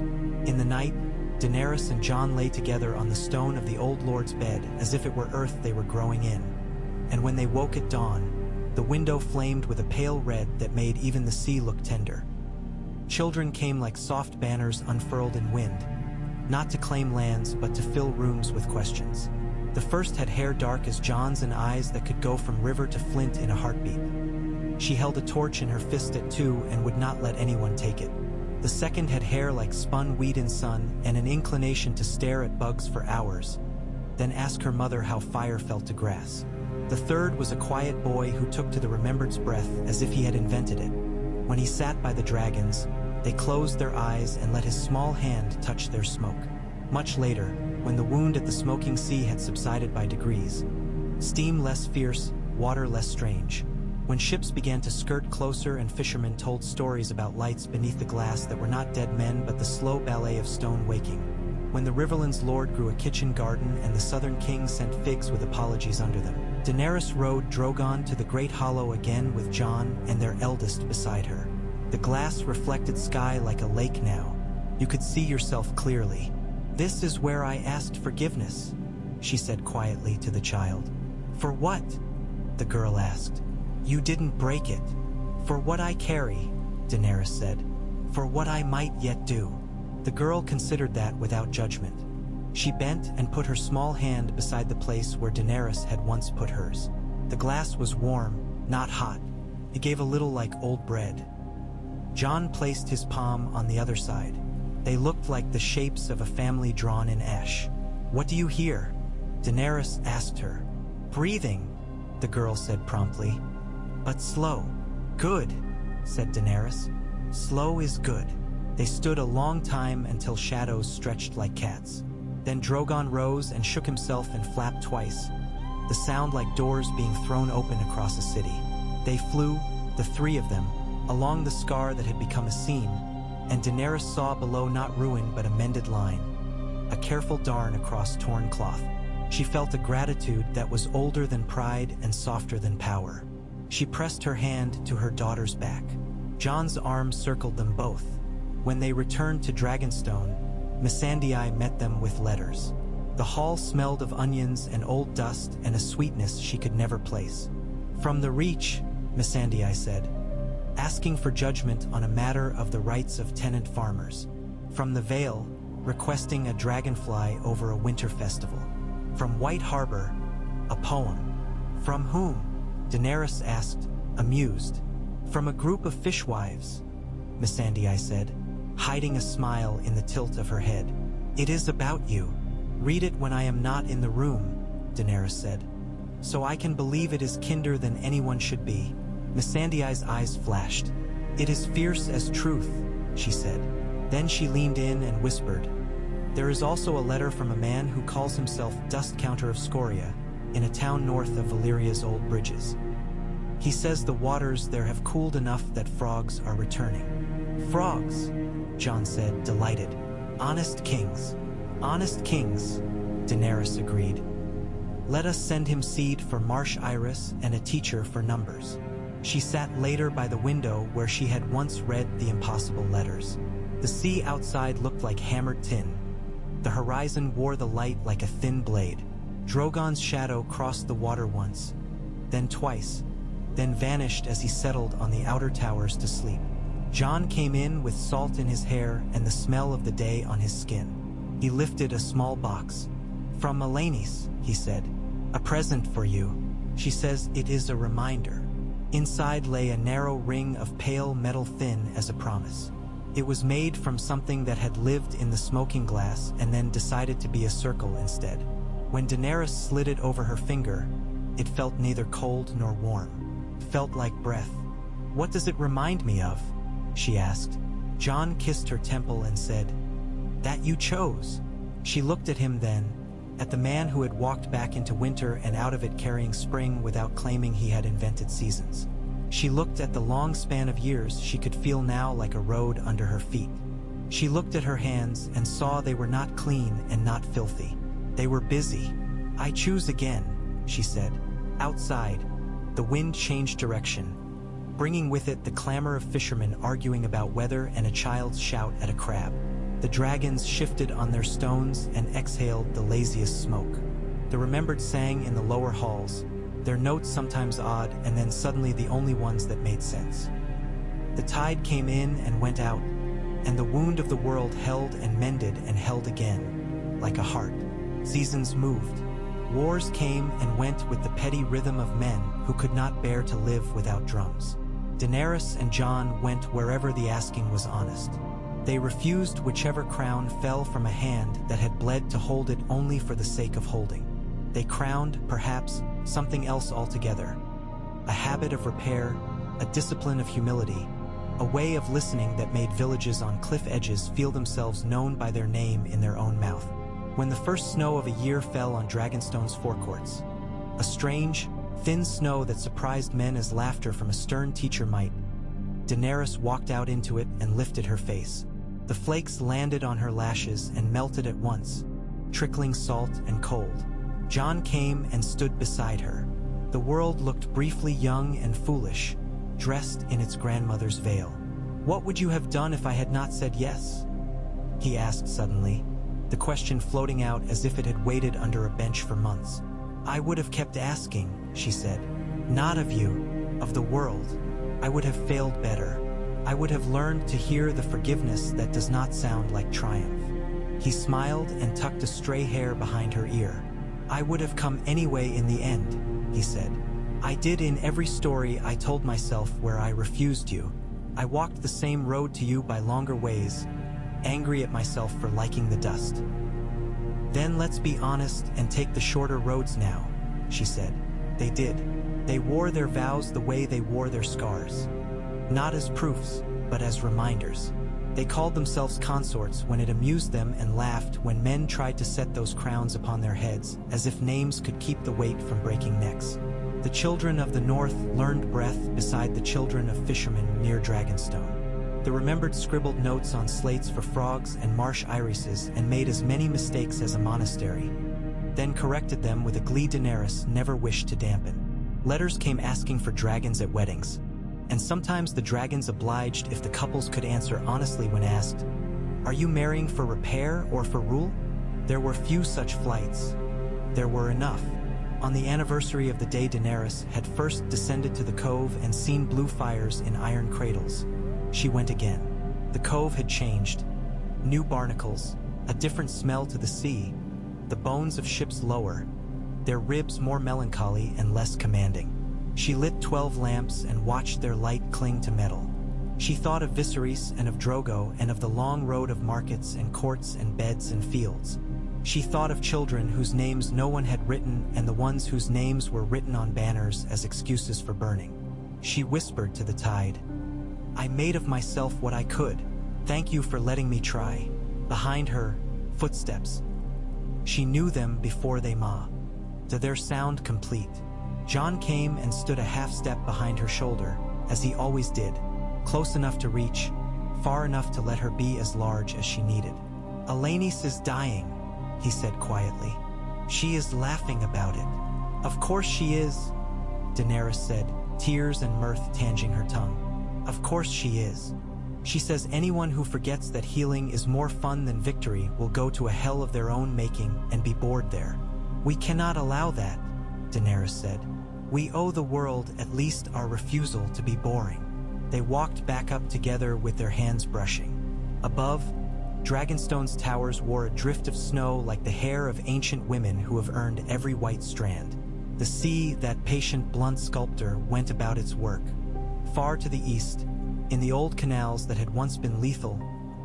In the night, Daenerys and Jon lay together on the stone of the old lord's bed as if it were earth they were growing in. And when they woke at dawn, the window flamed with a pale red that made even the sea look tender. Children came like soft banners unfurled in wind, not to claim lands but to fill rooms with questions. The first had hair dark as Jon's and eyes that could go from river to flint in a heartbeat. She held a torch in her fist at 2 and would not let anyone take it. The second had hair like spun wheat in sun and an inclination to stare at bugs for hours, then ask her mother how fire felt to grass. The third was a quiet boy who took to the remembered's breath as if he had invented it. When he sat by the dragons, they closed their eyes and let his small hand touch their smoke. Much later, when the wound at the smoking sea had subsided by degrees, steam less fierce, water less strange, when ships began to skirt closer and fishermen told stories about lights beneath the glass that were not dead men but the slow ballet of stone waking, when the Riverland's lord grew a kitchen garden and the southern king sent figs with apologies under them, Daenerys rode Drogon to the Great Hollow again with Jon and their eldest beside her. The glass reflected sky like a lake now. You could see yourself clearly. "This is where I asked forgiveness," she said quietly to the child. "For what?" the girl asked. "You didn't break it." "For what I carry," Daenerys said. "For what I might yet do." The girl considered that without judgment. She bent and put her small hand beside the place where Daenerys had once put hers. The glass was warm, not hot. It gave a little like old bread. Jon placed his palm on the other side. They looked like the shapes of a family drawn in ash. "What do you hear?" Daenerys asked her. "Breathing," the girl said promptly. "But slow." "Good," said Daenerys. "Slow is good." They stood a long time until shadows stretched like cats. Then Drogon rose and shook himself and flapped twice, the sound like doors being thrown open across a city. They flew, the three of them, along the scar that had become a seam, and Daenerys saw below not ruin but a mended line, a careful darn across torn cloth. She felt a gratitude that was older than pride and softer than power. She pressed her hand to her daughter's back. Jon's arm circled them both. When they returned to Dragonstone, Missandei met them with letters. The hall smelled of onions and old dust and a sweetness she could never place. "From the Reach," Missandei said, asking for judgment on a matter of the rights of tenant farmers. "From the Vale, requesting a dragonfly over a winter festival. From White Harbor, a poem." "From whom?" Daenerys asked, amused. "From a group of fishwives," Missandei said, hiding a smile in the tilt of her head. "It is about you. Read it when I am not in the room," Daenerys said. "So I can believe it is kinder than anyone should be." Missandei's eyes flashed. "It is fierce as truth," she said. Then she leaned in and whispered, "There is also a letter from a man who calls himself Dust Counter of Scoria, in a town north of Valyria's old bridges. He says the waters there have cooled enough that frogs are returning." "Frogs," Jon said, delighted. "Honest kings." "Honest kings," Daenerys agreed. "Let us send him seed for marsh iris and a teacher for numbers." She sat later by the window where she had once read the impossible letters. The sea outside looked like hammered tin. The horizon wore the light like a thin blade. Drogon's shadow crossed the water once, then twice, then vanished as he settled on the outer towers to sleep. Jon came in with salt in his hair and the smell of the day on his skin. He lifted a small box. "From Melanis," he said. "A present for you. She says it is a reminder." Inside lay a narrow ring of pale metal thin as a promise. It was made from something that had lived in the smoking glass and then decided to be a circle instead. When Daenerys slid it over her finger, it felt neither cold nor warm. It felt like breath. "What does it remind me of?" she asked. Jon kissed her temple and said, "That you chose." She looked at him then, at the man who had walked back into winter and out of it carrying spring without claiming he had invented seasons. She looked at the long span of years she could feel now like a road under her feet. She looked at her hands and saw they were not clean and not filthy. They were busy. "I choose again," she said. Outside, the wind changed direction, bringing with it the clamor of fishermen arguing about weather and a child's shout at a crab. The dragons shifted on their stones and exhaled the laziest smoke. The remembered sang in the lower halls, their notes sometimes odd and then suddenly the only ones that made sense. The tide came in and went out, and the wound of the world held and mended and held again, like a heart. Seasons moved. Wars came and went with the petty rhythm of men who could not bear to live without drums. Daenerys and Jon went wherever the asking was honest. They refused whichever crown fell from a hand that had bled to hold it only for the sake of holding. They crowned, perhaps, something else altogether. A habit of repair, a discipline of humility, a way of listening that made villages on cliff edges feel themselves known by their name in their own mouth. When the first snow of a year fell on Dragonstone's forecourts, a strange, thin snow that surprised men as laughter from a stern teacher might, Daenerys walked out into it and lifted her face. The flakes landed on her lashes and melted at once, trickling salt and cold. Jon came and stood beside her. The world looked briefly young and foolish, dressed in its grandmother's veil. "What would you have done if I had not said yes?" he asked suddenly, the question floating out as if it had waited under a bench for months. "I would have kept asking," she said. "Not of you, of the world. I would have failed better. I would have learned to hear the forgiveness that does not sound like triumph." He smiled and tucked a stray hair behind her ear. "I would have come anyway in the end," he said. "I did in every story I told myself where I refused you. I walked the same road to you by longer ways, angry at myself for liking the dust. Then let's be honest and take the shorter roads now," she said. They did. They wore their vows the way they wore their scars. Not as proofs, but as reminders. They called themselves consorts when it amused them and laughed when men tried to set those crowns upon their heads, as if names could keep the weight from breaking necks. The children of the north learned breath beside the children of fishermen near Dragonstone. The remembered scribbled notes on slates for frogs and marsh irises and made as many mistakes as a monastery, then corrected them with a glee Daenerys never wished to dampen. Letters came asking for dragons at weddings, and sometimes the dragons obliged if the couples could answer honestly when asked, "Are you marrying for repair or for rule?" There were few such flights. There were enough. On the anniversary of the day Daenerys had first descended to the cove and seen blue fires in iron cradles, she went again. The cove had changed. New barnacles, a different smell to the sea, the bones of ships lower, their ribs more melancholy and less commanding. She lit 12 lamps and watched their light cling to metal. She thought of Viserys and of Drogo and of the long road of markets and courts and beds and fields. She thought of children whose names no one had written and the ones whose names were written on banners as excuses for burning. She whispered to the tide, "I made of myself what I could. Thank you for letting me try." Behind her, footsteps. She knew them before they ma. To their sound complete. Jon came and stood a half step behind her shoulder, as he always did, close enough to reach, far enough to let her be as large as she needed. "Alanis is dying," he said quietly. "She is laughing about it." "Of course she is," Daenerys said, tears and mirth tanging her tongue. "Of course she is. She says anyone who forgets that healing is more fun than victory will go to a hell of their own making and be bored there." "We cannot allow that," Daenerys said. "We owe the world at least our refusal to be boring." They walked back up together with their hands brushing. Above, Dragonstone's towers wore a drift of snow like the hair of ancient women who have earned every white strand. The sea, that patient, blunt sculptor, went about its work. Far to the east, in the old canals that had once been lethal,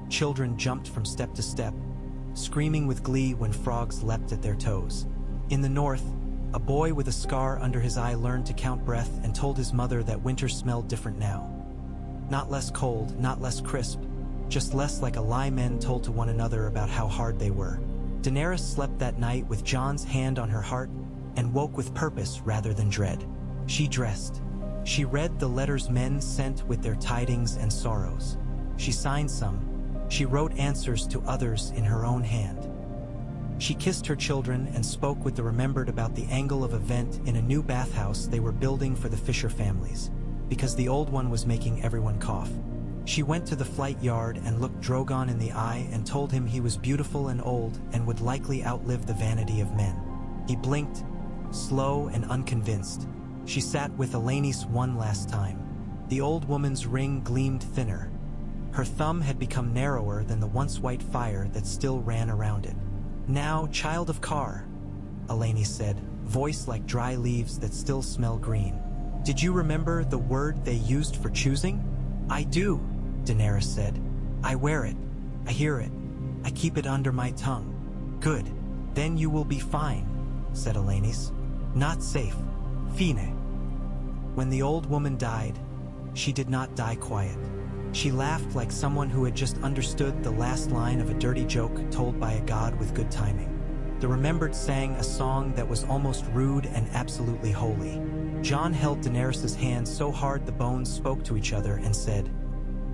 children jumped from step to step, screaming with glee when frogs leapt at their toes. In the north, a boy with a scar under his eye learned to count breath and told his mother that winter smelled different now. Not less cold, not less crisp, just less like a lie men told to one another about how hard they were. Daenerys slept that night with Jon's hand on her heart and woke with purpose rather than dread. She dressed. She read the letters men sent with their tidings and sorrows. She signed some. She wrote answers to others in her own hand. She kissed her children and spoke with the remembered about the angle of a vent in a new bathhouse they were building for the Fisher families, because the old one was making everyone cough. She went to the flight yard and looked Drogon in the eye and told him he was beautiful and old and would likely outlive the vanity of men. He blinked, slow and unconvinced. She sat with Alanis one last time. The old woman's ring gleamed thinner. Her thumb had become narrower than the once white fire that still ran around it. "Now, child of Kar," Alanis said, voice like dry leaves that still smell green. Did you remember the word they used for choosing? I do, Daenerys said. I wear it. I hear it. I keep it under my tongue. Good. Then you will be fine, said Elanis. Not safe. Fine. When the old woman died, she did not die quiet. She laughed like someone who had just understood the last line of a dirty joke told by a god with good timing. The remembered sang a song that was almost rude and absolutely holy. Jon held Daenerys' hand so hard the bones spoke to each other and said,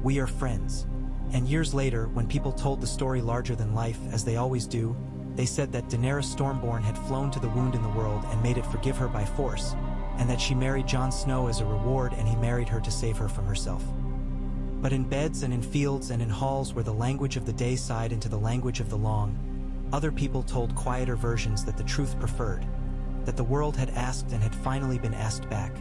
"We are friends." And years later, when people told the story larger than life, as they always do, they said that Daenerys Stormborn had flown to the wound in the world and made it forgive her by force, and that she married Jon Snow as a reward and he married her to save her from herself. But in beds and in fields and in halls where the language of the day sighed into the language of the long, other people told quieter versions that the truth preferred, that the world had asked and had finally been asked back,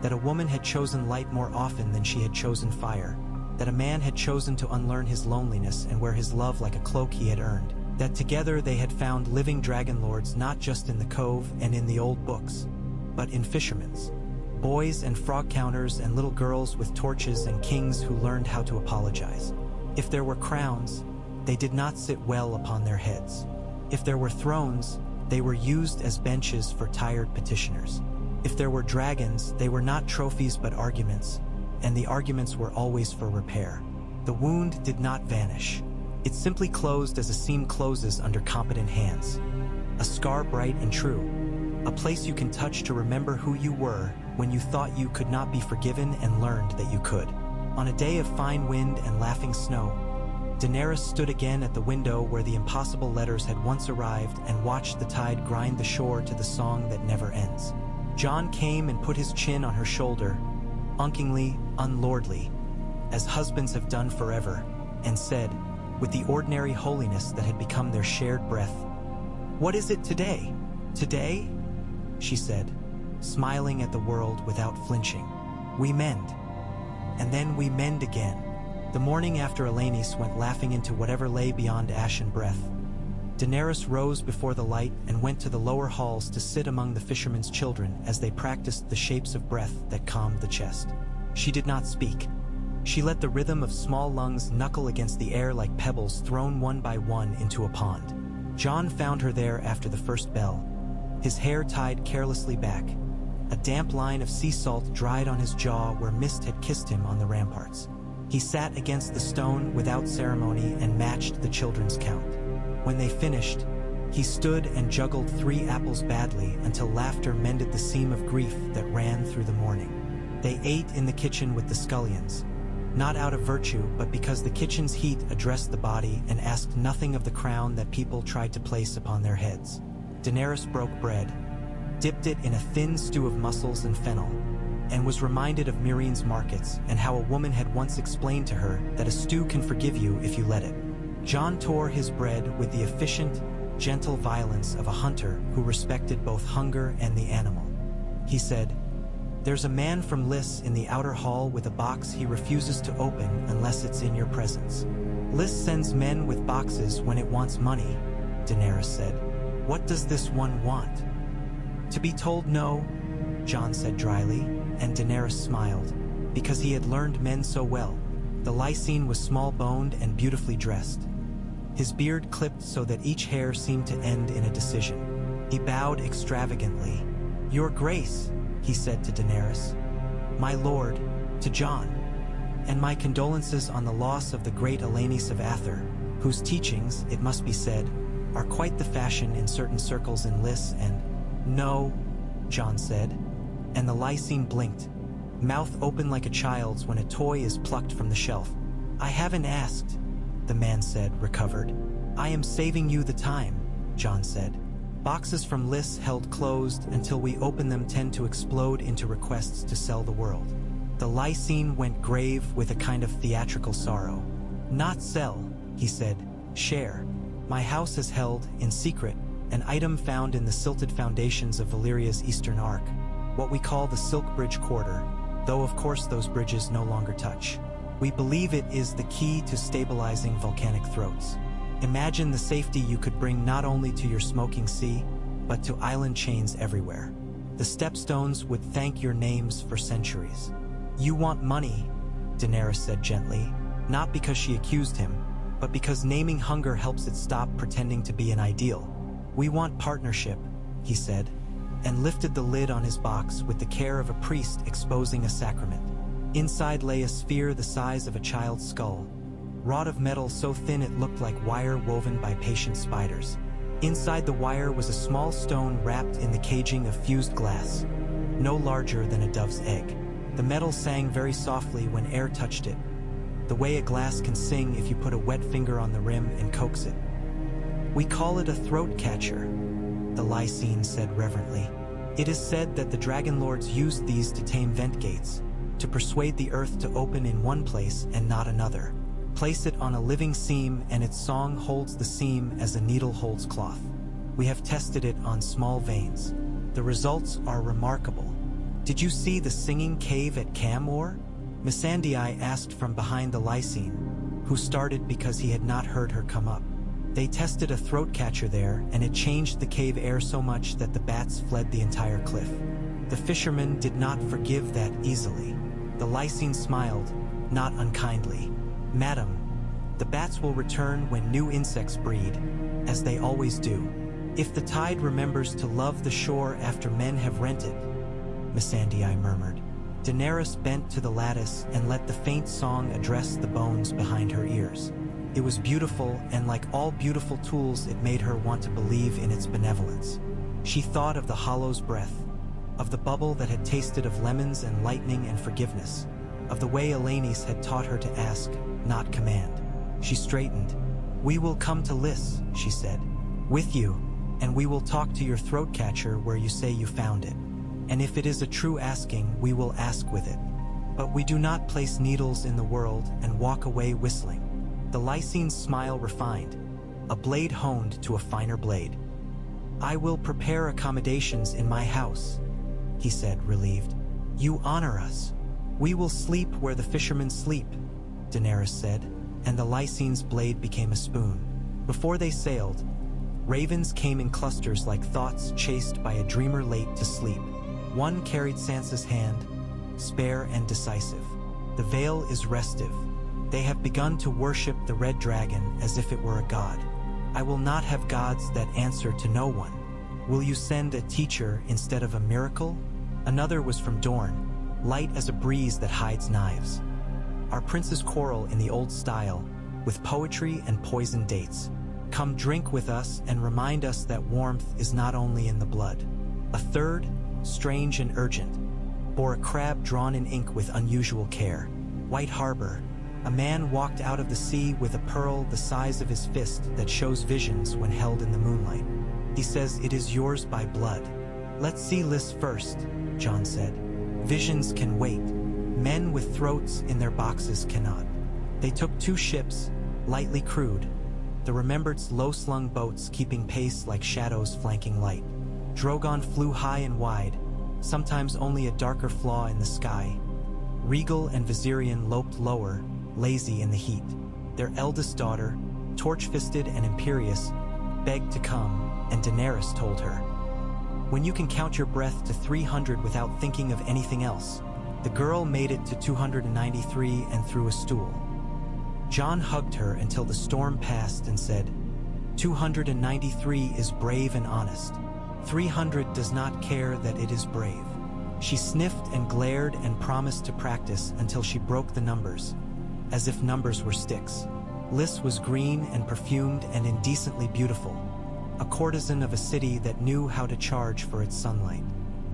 that a woman had chosen light more often than she had chosen fire, that a man had chosen to unlearn his loneliness and wear his love like a cloak he had earned, that together they had found living Dragonlords not just in the cove and in the old books, but in fishermen's. Boys and frog counters and little girls with torches and kings who learned how to apologize. If there were crowns, they did not sit well upon their heads. If there were thrones, they were used as benches for tired petitioners. If there were dragons, they were not trophies but arguments, and the arguments were always for repair. The wound did not vanish. It simply closed as a seam closes under competent hands. A scar bright and true. A place you can touch to remember who you were when you thought you could not be forgiven and learned that you could. On a day of fine wind and laughing snow, Daenerys stood again at the window where the impossible letters had once arrived and watched the tide grind the shore to the song that never ends. Jon came and put his chin on her shoulder, unkingly, unlordly, as husbands have done forever, and said, with the ordinary holiness that had become their shared breath, "What is it today? Today?" she said, smiling at the world without flinching. "We mend. And then we mend again." The morning after Elanis went laughing into whatever lay beyond ash and breath, Daenerys rose before the light and went to the lower halls to sit among the fishermen's children as they practiced the shapes of breath that calmed the chest. She did not speak. She let the rhythm of small lungs knuckle against the air like pebbles thrown one by one into a pond. Jon found her there after the first bell, his hair tied carelessly back, a damp line of sea salt dried on his jaw where mist had kissed him on the ramparts. He sat against the stone without ceremony and matched the children's count. When they finished, he stood and juggled 3 apples badly until laughter mended the seam of grief that ran through the morning. They ate in the kitchen with the scullions, not out of virtue, but because the kitchen's heat addressed the body and asked nothing of the crown that people tried to place upon their heads. Daenerys broke bread, dipped it in a thin stew of mussels and fennel, and was reminded of Myreen's markets and how a woman had once explained to her that a stew can forgive you if you let it. Jon tore his bread with the efficient, gentle violence of a hunter who respected both hunger and the animal. He said, "There's a man from Lys in the outer hall with a box he refuses to open unless it's in your presence." "Lys sends men with boxes when it wants money," Daenerys said. "What does this one want?" "To be told no," Jon said dryly, and Daenerys smiled, because he had learned men so well. The Lysene was small-boned and beautifully dressed, his beard clipped so that each hair seemed to end in a decision. He bowed extravagantly. "Your Grace," he said to Daenerys, "my lord," to Jon, "and my condolences on the loss of the great Elanis of Ather, whose teachings, it must be said, are quite the fashion in certain circles in Lys and—" "No," Jon said, and the Lysene blinked, mouth open like a child's when a toy is plucked from the shelf. "I haven't asked," the man said, recovered. "I am saving you the time," Jon said. "Boxes from Lys held closed until we open them tend to explode into requests to sell the world." The Lysene went grave with a kind of theatrical sorrow. "Not sell," he said, "share. My house has held, in secret, an item found in the silted foundations of Valyria's eastern arc, what we call the Silk Bridge Quarter, though of course those bridges no longer touch. We believe it is the key to stabilizing volcanic throats. Imagine the safety you could bring not only to your smoking sea, but to island chains everywhere. The stepstones would thank your names for centuries. You want money, Daenerys said gently, not because she accused him, but because naming hunger helps it stop pretending to be an ideal. We want partnership, he said, and lifted the lid on his box with the care of a priest exposing a sacrament. Inside lay a sphere the size of a child's skull, wrought of metal so thin it looked like wire woven by patient spiders. Inside the wire was a small stone wrapped in the caging of fused glass, no larger than a dove's egg. The metal sang very softly when air touched it, the way a glass can sing if you put a wet finger on the rim and coax it. We call it a throat catcher, the Lysine said reverently. It is said that the Dragonlords used these to tame vent gates, to persuade the earth to open in one place and not another. Place it on a living seam and its song holds the seam as a needle holds cloth. We have tested it on small veins. The results are remarkable. Did you see the singing cave at Camor? Missandei asked from behind the Lysine, who started because he had not heard her come up. They tested a throat catcher there, and it changed the cave air so much that the bats fled the entire cliff. The fishermen did not forgive that easily. The Lysine smiled, not unkindly. Madam, the bats will return when new insects breed, as they always do. If the tide remembers to love the shore after men have rent it, Missandei murmured. Daenerys bent to the lattice and let the faint song address the bones behind her ears. It was beautiful, and like all beautiful tools, it made her want to believe in its benevolence. She thought of the hollow's breath, of the bubble that had tasted of lemons and lightning and forgiveness, of the way Elainis had taught her to ask, not command. She straightened. We will come to Lys, she said, with you, and we will talk to your throat catcher where you say you found it. And if it is a true asking, we will ask with it. But we do not place needles in the world and walk away whistling. The Lysine's smile refined, a blade honed to a finer blade. I will prepare accommodations in my house, he said, relieved. You honor us. We will sleep where the fishermen sleep, Daenerys said, and the Lysine's blade became a spoon. Before they sailed, ravens came in clusters like thoughts chased by a dreamer late to sleep. One carried Sansa's hand, spare and decisive. The veil is restive. They have begun to worship the red dragon as if it were a god. I will not have gods that answer to no one. Will you send a teacher instead of a miracle? Another was from Dorne, light as a breeze that hides knives. Our princes quarrel in the old style, with poetry and poisoned dates. Come drink with us and remind us that warmth is not only in the blood. A third, strange and urgent, bore a crab drawn in ink with unusual care. White Harbor. A man walked out of the sea with a pearl the size of his fist that shows visions when held in the moonlight. He says it is yours by blood. Let's see Lys first, Jon said. Visions can wait. Men with throats in their boxes cannot. They took 2 ships, lightly crewed, the Remembered's low-slung boats keeping pace like shadows flanking light. Drogon flew high and wide, sometimes only a darker flaw in the sky. Regal and Viserion loped lower, lazy in the heat. Their eldest daughter, torch-fisted and imperious, begged to come, and Daenerys told her. When you can count your breath to 300 without thinking of anything else. The girl made it to 293 and threw a stool. Jon hugged her until the storm passed and said, 293 is brave and honest. 300 does not care that it is brave. She sniffed and glared and promised to practice until she broke the numbers, as if numbers were sticks. Lys was green and perfumed and indecently beautiful, a courtesan of a city that knew how to charge for its sunlight.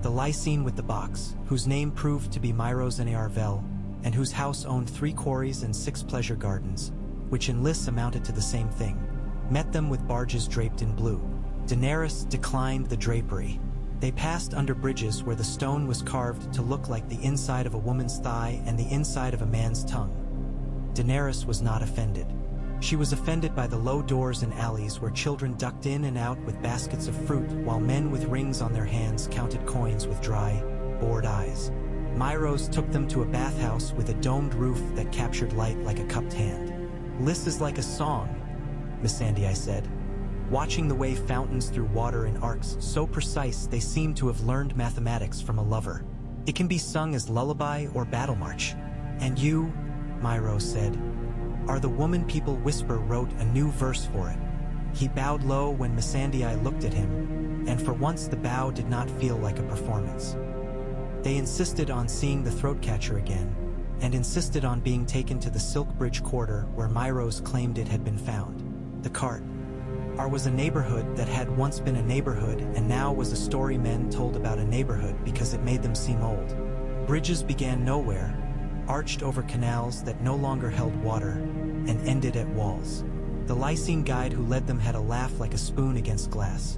The Lysine with the box, whose name proved to be Myros and Arvel, and whose house owned 3 quarries and 6 pleasure gardens, which in Lys amounted to the same thing, met them with barges draped in blue. Daenerys declined the drapery. They passed under bridges where the stone was carved to look like the inside of a woman's thigh and the inside of a man's tongue. Daenerys was not offended. She was offended by the low doors and alleys where children ducked in and out with baskets of fruit while men with rings on their hands counted coins with dry, bored eyes. Myros took them to a bathhouse with a domed roof that captured light like a cupped hand. Lys is like a song, Missandei said. watching the way fountains through water in arcs so precise they seem to have learned mathematics from a lover. It can be sung as lullaby or battle march. And you, Myros said, are the woman people whisper wrote a new verse for it. He bowed low when Missandei looked at him, and for once the bow did not feel like a performance. They insisted on seeing the throat-catcher again, and insisted on being taken to the Silkbridge quarter where Myros claimed it had been found. The cart. Was a neighborhood that had once been a neighborhood and now was a story men told about a neighborhood because it made them seem old. Bridges began nowhere, arched over canals that no longer held water, and ended at walls. The Lysine guide who led them had a laugh like a spoon against glass.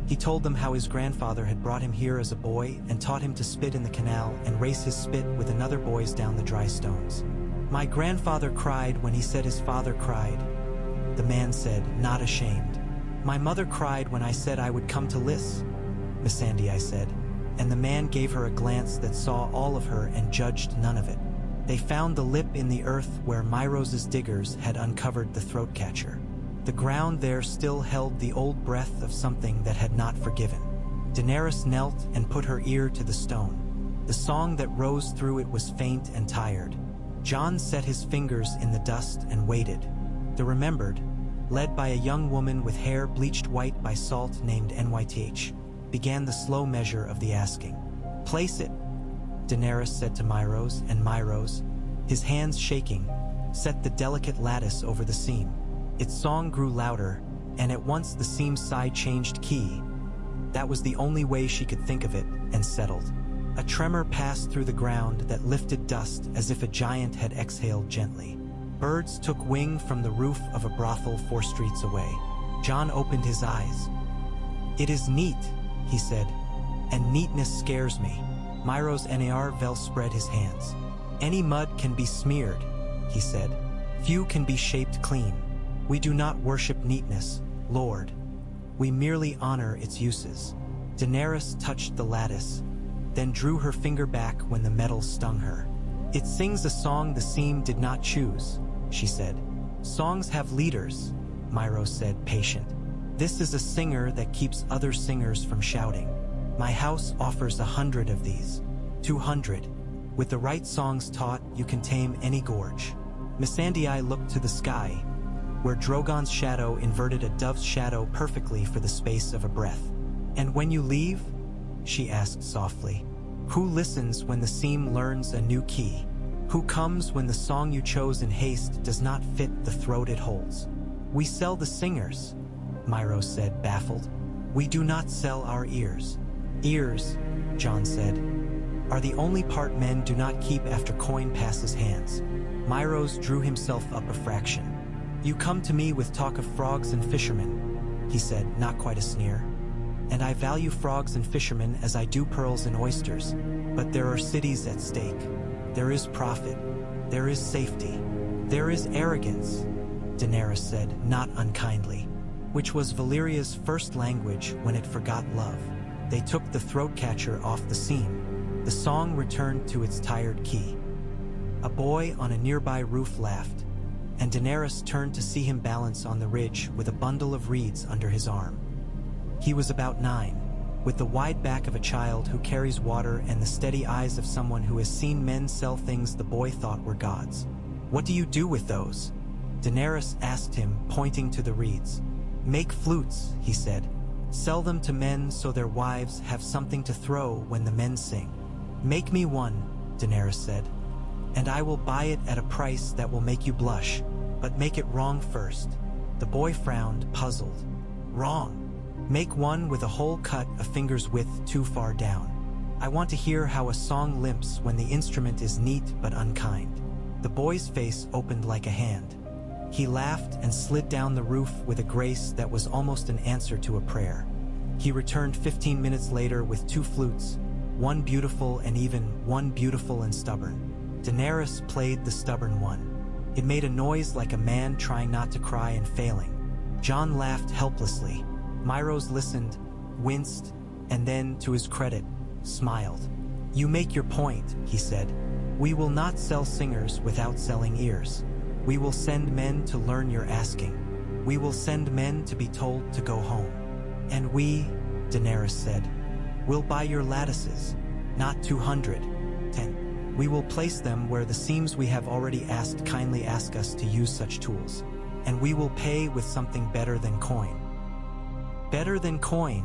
He told them how his grandfather had brought him here as a boy and taught him to spit in the canal and race his spit with another boy's down the dry stones. My grandfather cried when he said his father cried. The man said, not ashamed. My mother cried when I said I would come to Lys, Missandei said, and the man gave her a glance that saw all of her and judged none of it. They found the lip in the earth where Myros's diggers had uncovered the throat-catcher. The ground there still held the old breath of something that had not forgiven. Daenerys knelt and put her ear to the stone. The song that rose through it was faint and tired. Jon set his fingers in the dust and waited. The remembered, led by a young woman with hair bleached white by salt named Nyth, began the slow measure of the asking. Place it, Daenerys said to Myros, and Myros, his hands shaking, set the delicate lattice over the seam. Its song grew louder, and at once the seam's side changed key. That was the only way she could think of it, and settled. A tremor passed through the ground that lifted dust as if a giant had exhaled gently. Birds took wing from the roof of a brothel 4 streets away. Jon opened his eyes. It is neat, he said, and neatness scares me. Myros Nar spread his hands. Any mud can be smeared, he said. Few can be shaped clean. We do not worship neatness, Lord. We merely honor its uses. Daenerys touched the lattice, then drew her finger back when the metal stung her. It sings a song the seam did not choose, she said. Songs have leaders, Myros said, patient. This is a singer that keeps other singers from shouting. My house offers 100 of these. 200. With the right songs taught, you can tame any gorge. Missandei looked to the sky, where Drogon's shadow inverted a dove's shadow perfectly for the space of a breath. And when you leave? She asked softly. Who listens when the seam learns a new key? Who comes when the song you chose in haste does not fit the throat it holds? We sell the singers, Myros said, baffled. We do not sell our ears. Ears, Jon said, are the only part men do not keep after coin passes hands. Myros drew himself up a fraction. You come to me with talk of frogs and fishermen, he said, not quite a sneer. And I value frogs and fishermen as I do pearls and oysters, but there are cities at stake. There is profit. There is safety. There is arrogance, Daenerys said, not unkindly, which was Valyria's first language when it forgot love. They took the throat-catcher off the seam. The song returned to its tired key. A boy on a nearby roof laughed, and Daenerys turned to see him balance on the ridge with a bundle of reeds under his arm. He was about 9, with the wide back of a child who carries water and the steady eyes of someone who has seen men sell things the boy thought were gods. What do you do with those? Daenerys asked him, pointing to the reeds. Make flutes, he said. Sell them to men so their wives have something to throw when the men sing. Make me one, Daenerys said, and I will buy it at a price that will make you blush, but make it wrong first. The boy frowned, puzzled. Wrong. Make one with a hole cut a finger's width too far down. I want to hear how a song limps when the instrument is neat but unkind. The boy's face opened like a hand. He laughed and slid down the roof with a grace that was almost an answer to a prayer. He returned 15 minutes later with 2 flutes, one beautiful and even, one beautiful and stubborn. Daenerys played the stubborn one. It made a noise like a man trying not to cry and failing. Jon laughed helplessly. Myros listened, winced, and then, to his credit, smiled. You make your point, he said. We will not sell singers without selling ears. We will send men to learn your asking. We will send men to be told to go home. And we, Daenerys said, will buy your lattices, not 210. We will place them where the seams we have already asked kindly ask us to use such tools. And we will pay with something better than coin. Better than coin,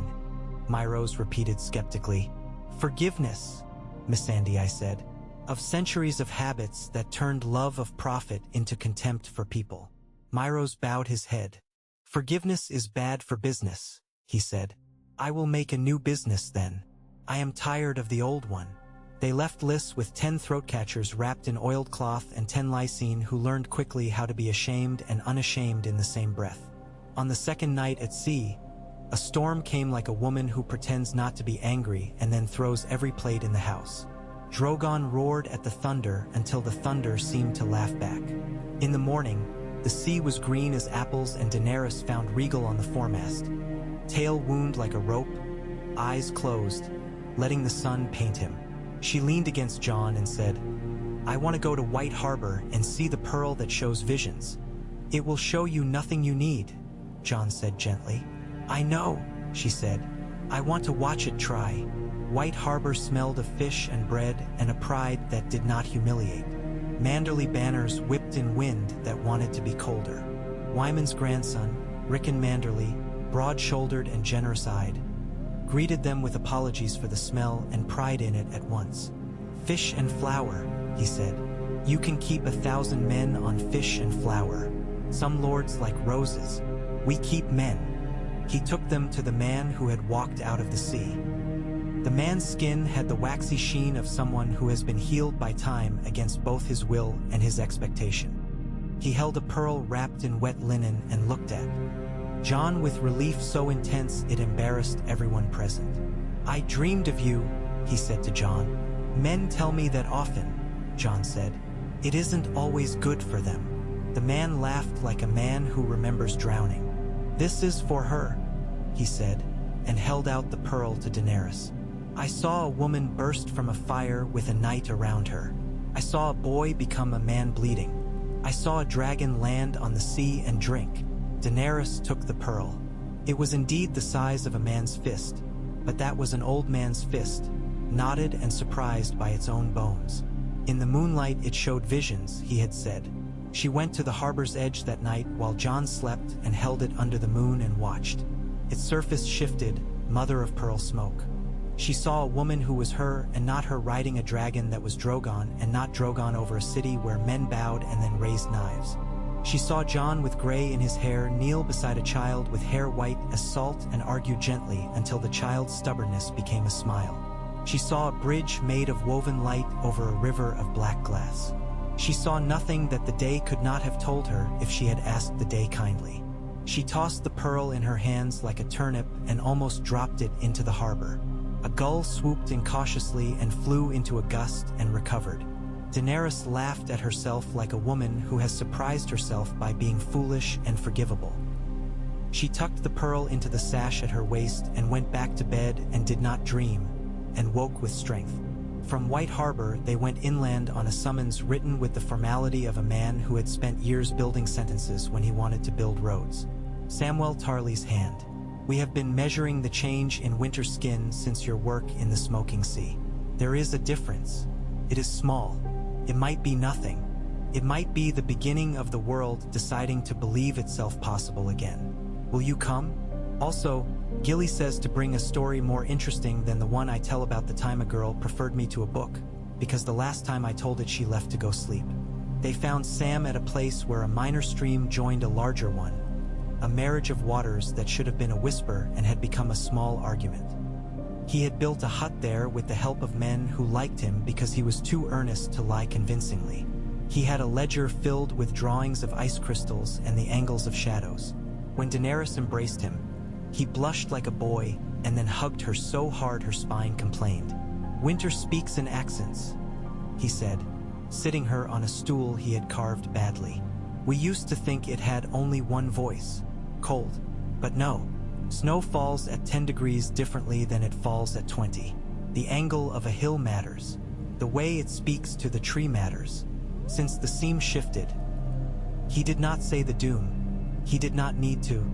Myros repeated skeptically. Forgiveness, Missandei, I said, of centuries of habits that turned love of profit into contempt for people. Myros bowed his head. Forgiveness is bad for business, he said. I will make a new business then. I am tired of the old one. They left Lys with 10 throat catchers wrapped in oiled cloth and 10 Lysine who learned quickly how to be ashamed and unashamed in the same breath. On the second night at sea, a storm came like a woman who pretends not to be angry and then throws every plate in the house. Drogon roared at the thunder until the thunder seemed to laugh back. In the morning, the sea was green as apples and Daenerys found Regal on the foremast, tail wound like a rope, eyes closed, letting the sun paint him. She leaned against Jon and said, I want to go to White Harbor and see the pearl that shows visions. It will show you nothing you need, Jon said gently. I know, she said. I want to watch it try. White Harbor smelled of fish and bread and a pride that did not humiliate. Manderly banners whipped in wind that wanted to be colder. Wyman's grandson, Rickon Manderly, broad-shouldered and generous-eyed, greeted them with apologies for the smell and pride in it at once. Fish and flour, he said. You can keep 1,000 men on fish and flour. Some lords like roses. We keep men. He took them to the man who had walked out of the sea. The man's skin had the waxy sheen of someone who has been healed by time against both his will and his expectation. He held a pearl wrapped in wet linen and looked at Jon with relief so intense it embarrassed everyone present. I dreamed of you, he said to Jon. Men tell me that often, Jon said. It isn't always good for them. The man laughed like a man who remembers drowning. This is for her, he said, and held out the pearl to Daenerys. I saw a woman burst from a fire with a night around her. I saw a boy become a man bleeding. I saw a dragon land on the sea and drink. Daenerys took the pearl. It was indeed the size of a man's fist, but that was an old man's fist, knotted and surprised by its own bones. In the moonlight it showed visions, he had said. She went to the harbor's edge that night while Jon slept and held it under the moon and watched. Its surface shifted, mother of pearl smoke. She saw a woman who was her and not her riding a dragon that was Drogon and not Drogon over a city where men bowed and then raised knives. She saw Jon with gray in his hair kneel beside a child with hair white as salt and argue gently until the child's stubbornness became a smile. She saw a bridge made of woven light over a river of black glass. She saw nothing that the day could not have told her if she had asked the day kindly. She tossed the pearl in her hands like a turnip and almost dropped it into the harbor. A gull swooped in cautiously and flew into a gust and recovered. Daenerys laughed at herself like a woman who has surprised herself by being foolish and forgivable. She tucked the pearl into the sash at her waist and went back to bed and did not dream, and woke with strength. From White Harbor, they went inland on a summons written with the formality of a man who had spent years building sentences when he wanted to build roads. Samwell Tarly's hand. We have been measuring the change in winter skin since your work in the Smoking Sea. There is a difference. It is small. It might be nothing. It might be the beginning of the world deciding to believe itself possible again. Will you come? Also, Gilly says to bring a story more interesting than the one I tell about the time a girl preferred me to a book, because the last time I told it she left to go sleep. They found Sam at a place where a minor stream joined a larger one, a marriage of waters that should have been a whisper and had become a small argument. He had built a hut there with the help of men who liked him because he was too earnest to lie convincingly. He had a ledger filled with drawings of ice crystals and the angles of shadows. When Daenerys embraced him, he blushed like a boy and then hugged her so hard her spine complained. Winter speaks in accents, he said, sitting her on a stool he had carved badly. We used to think it had only one voice, cold, but no. Snow falls at 10 degrees differently than it falls at 20. The angle of a hill matters. The way it speaks to the tree matters. Since the seam shifted, he did not say the doom. He did not need to.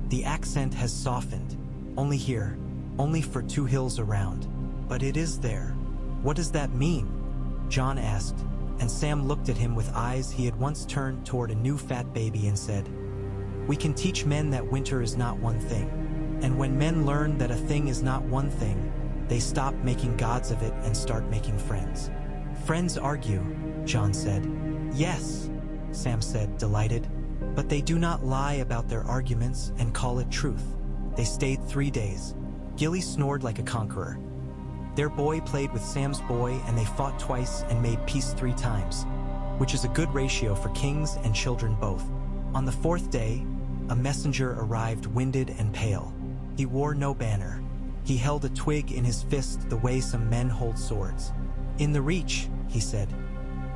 The accent has softened. Only here, only for 2 hills around. But it is there. What does that mean? Jon asked, and Sam looked at him with eyes he had once turned toward a new fat baby and said, "We can teach men that winter is not one thing. And when men learn that a thing is not one thing, they stop making gods of it and start making friends." "Friends argue," Jon said. "Yes," Sam said, delighted. "But they do not lie about their arguments and call it truth." They stayed 3 days. Gilly snored like a conqueror. Their boy played with Sam's boy, and they fought twice and made peace 3 times, which is a good ratio for kings and children both. On the 4th day, a messenger arrived, winded and pale. He wore no banner. He held a twig in his fist the way some men hold swords. "In the Reach," he said,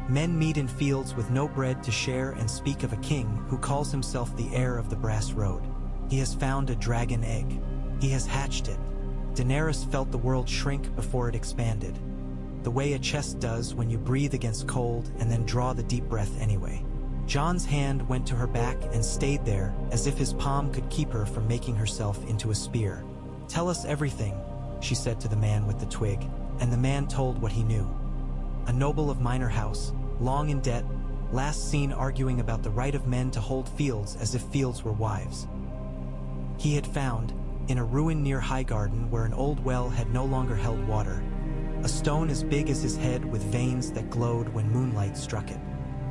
"men meet in fields with no bread to share and speak of a king who calls himself the heir of the Brass Road. He has found a dragon egg. He has hatched it." Daenerys felt the world shrink before it expanded, the way a chest does when you breathe against cold and then draw the deep breath anyway. Jon's hand went to her back and stayed there, as if his palm could keep her from making herself into a spear. "Tell us everything," she said to the man with the twig, and the man told what he knew. A noble of minor house, long in debt, last seen arguing about the right of men to hold fields as if fields were wives. He had found, in a ruin near Highgarden where an old well had no longer held water, a stone as big as his head with veins that glowed when moonlight struck it.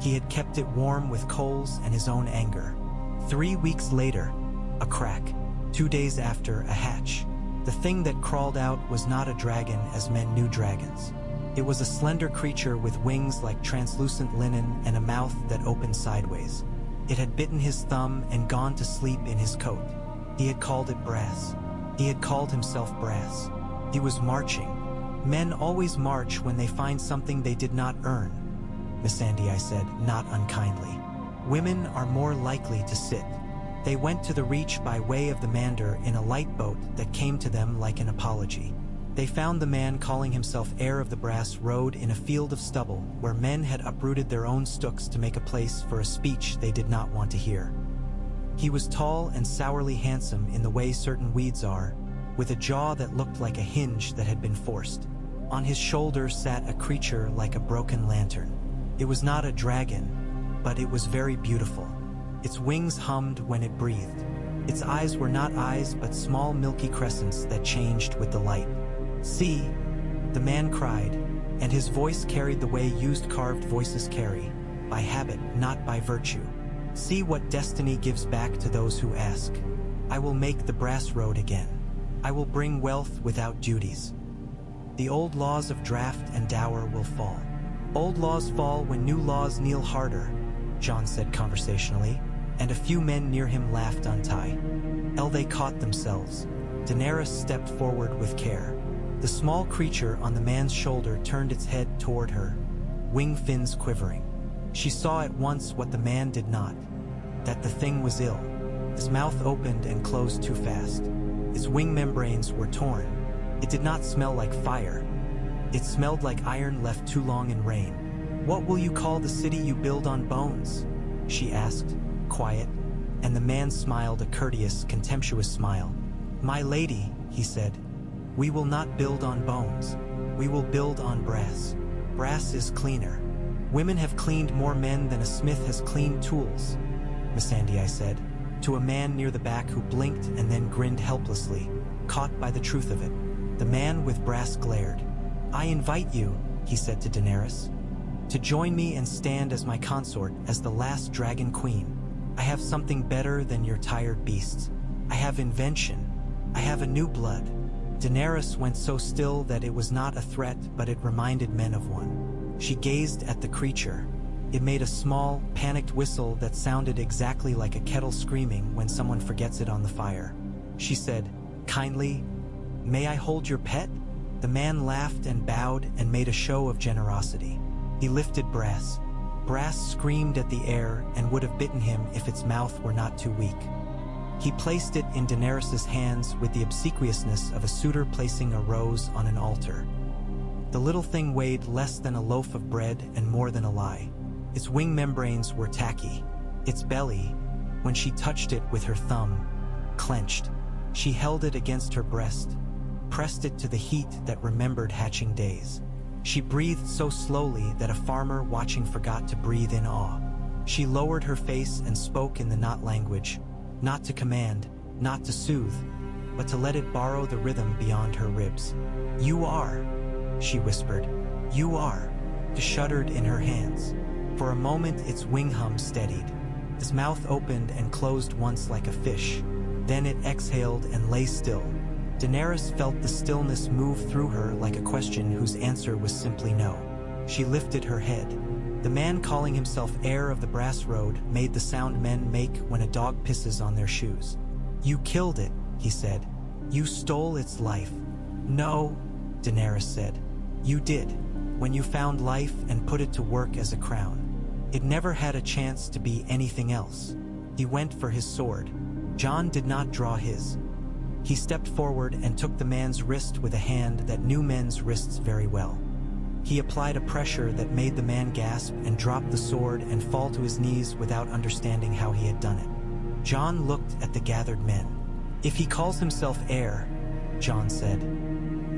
He had kept it warm with coals and his own anger. 3 weeks later, a crack. 2 days after, a hatch. The thing that crawled out was not a dragon as men knew dragons. It was a slender creature with wings like translucent linen and a mouth that opened sideways. It had bitten his thumb and gone to sleep in his coat. He had called it Brass. He had called himself Brass. He was marching. Men always march when they find something they did not earn, Missandei said, not unkindly. Women are more likely to sit. They went to the Reach by way of the Mander in a light boat that came to them like an apology. They found the man calling himself heir of the Brass Road in a field of stubble where men had uprooted their own stooks to make a place for a speech they did not want to hear. He was tall and sourly handsome in the way certain weeds are, with a jaw that looked like a hinge that had been forced. On his shoulder sat a creature like a broken lantern. It was not a dragon, but it was very beautiful. Its wings hummed when it breathed. Its eyes were not eyes but small milky crescents that changed with the light. "See," the man cried, and his voice carried the way used carved voices carry, by habit, not by virtue. "See what destiny gives back to those who ask. I will make the Brass Road again. I will bring wealth without duties. The old laws of draft and dower will fall. Old laws fall when new laws kneel harder," Jon said conversationally, and a few men near him laughed untie. They caught themselves. Daenerys stepped forward with care. The small creature on the man's shoulder turned its head toward her, wing fins quivering. She saw at once what the man did not, that the thing was ill. His mouth opened and closed too fast. Its wing membranes were torn. It did not smell like fire. It smelled like iron left too long in rain. "What will you call the city you build on bones?" she asked, quiet, and the man smiled a courteous, contemptuous smile. "My lady," he said, "we will not build on bones. We will build on brass. Brass is cleaner. Women have cleaned more men than a smith has cleaned tools," Missandei said, to a man near the back who blinked and then grinned helplessly, caught by the truth of it. The man with brass glared. "I invite you," he said to Daenerys, "to join me and stand as my consort as the last dragon queen. I have something better than your tired beasts. I have invention. I have a new blood." Daenerys went so still that it was not a threat, but it reminded men of one. She gazed at the creature. It made a small, panicked whistle that sounded exactly like a kettle screaming when someone forgets it on the fire. She said, kindly, "May I hold your pet?" The man laughed and bowed and made a show of generosity. He lifted Brass. Brass screamed at the air and would have bitten him if its mouth were not too weak. He placed it in Daenerys' hands with the obsequiousness of a suitor placing a rose on an altar. The little thing weighed less than a loaf of bread and more than a lie. Its wing membranes were tacky. Its belly, when she touched it with her thumb, clenched. She held it against her breast, pressed it to the heat that remembered hatching days. She breathed so slowly that a farmer watching forgot to breathe in awe. She lowered her face and spoke in the Not language, not to command, not to soothe, but to let it borrow the rhythm beyond her ribs. "You are," she whispered. "You are." It shuddered in her hands. For a moment its wing hum steadied. Its mouth opened and closed once like a fish. Then it exhaled and lay still. Daenerys felt the stillness move through her like a question whose answer was simply no. She lifted her head. The man calling himself heir of the Brass Road made the sound men make when a dog pisses on their shoes. "You killed it," he said. "You stole its life." "No," Daenerys said. "You did, when you found life and put it to work as a crown. It never had a chance to be anything else." He went for his sword. Jon did not draw his. He stepped forward and took the man's wrist with a hand that knew men's wrists very well. He applied a pressure that made the man gasp and drop the sword and fall to his knees without understanding how he had done it. Jon looked at the gathered men. "If he calls himself heir," Jon said,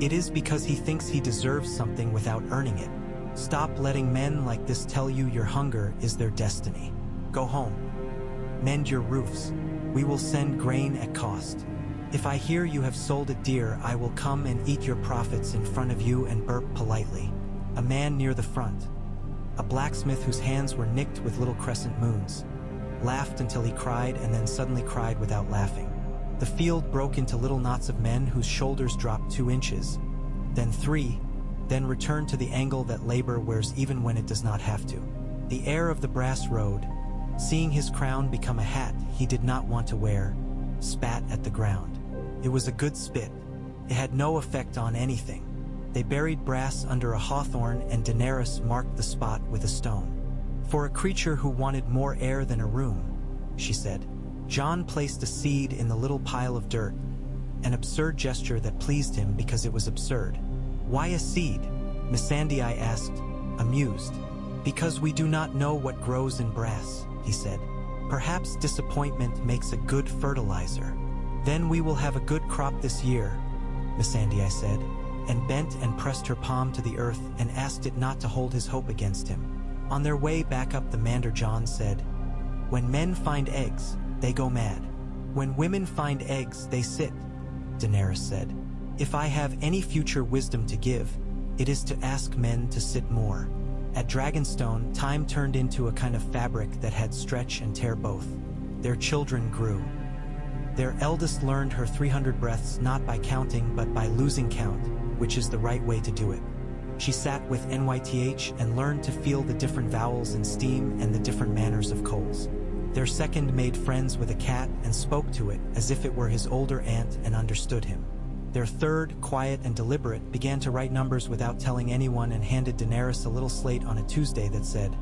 "it is because he thinks he deserves something without earning it. Stop letting men like this tell you your hunger is their destiny. Go home. Mend your roofs. We will send grain at cost. If I hear you have sold it dear, I will come and eat your profits in front of you and burp politely." A man near the front, a blacksmith whose hands were nicked with little crescent moons, laughed until he cried and then suddenly cried without laughing. The field broke into little knots of men whose shoulders dropped 2 inches, then 3, then returned to the angle that labor wears even when it does not have to. The heir of the Brass Road, seeing his crown become a hat he did not want to wear, spat at the ground. It was a good spit. It had no effect on anything. They buried Brass under a hawthorn and Daenerys marked the spot with a stone. "For a creature who wanted more air than a room," she said. Jon placed a seed in the little pile of dirt, an absurd gesture that pleased him because it was absurd. "Why a seed?" Missandei asked, amused. "Because we do not know what grows in brass," he said. "Perhaps disappointment makes a good fertilizer. Then we will have a good crop this year," Missandei said, and bent and pressed her palm to the earth and asked it not to hold his hope against him. On their way back up the Mander, Jon said, "When men find eggs, they go mad. When women find eggs, they sit," Daenerys said. "If I have any future wisdom to give, it is to ask men to sit more." At Dragonstone, time turned into a kind of fabric that had stretch and tear both. Their children grew. Their eldest learned her 300 breaths not by counting but by losing count, which is the right way to do it. She sat with NYTH and learned to feel the different vowels in steam and the different manners of coals. Their second made friends with a cat and spoke to it as if it were his older aunt and understood him. Their third, quiet and deliberate, began to write numbers without telling anyone and handed Daenerys a little slate on a Tuesday that said,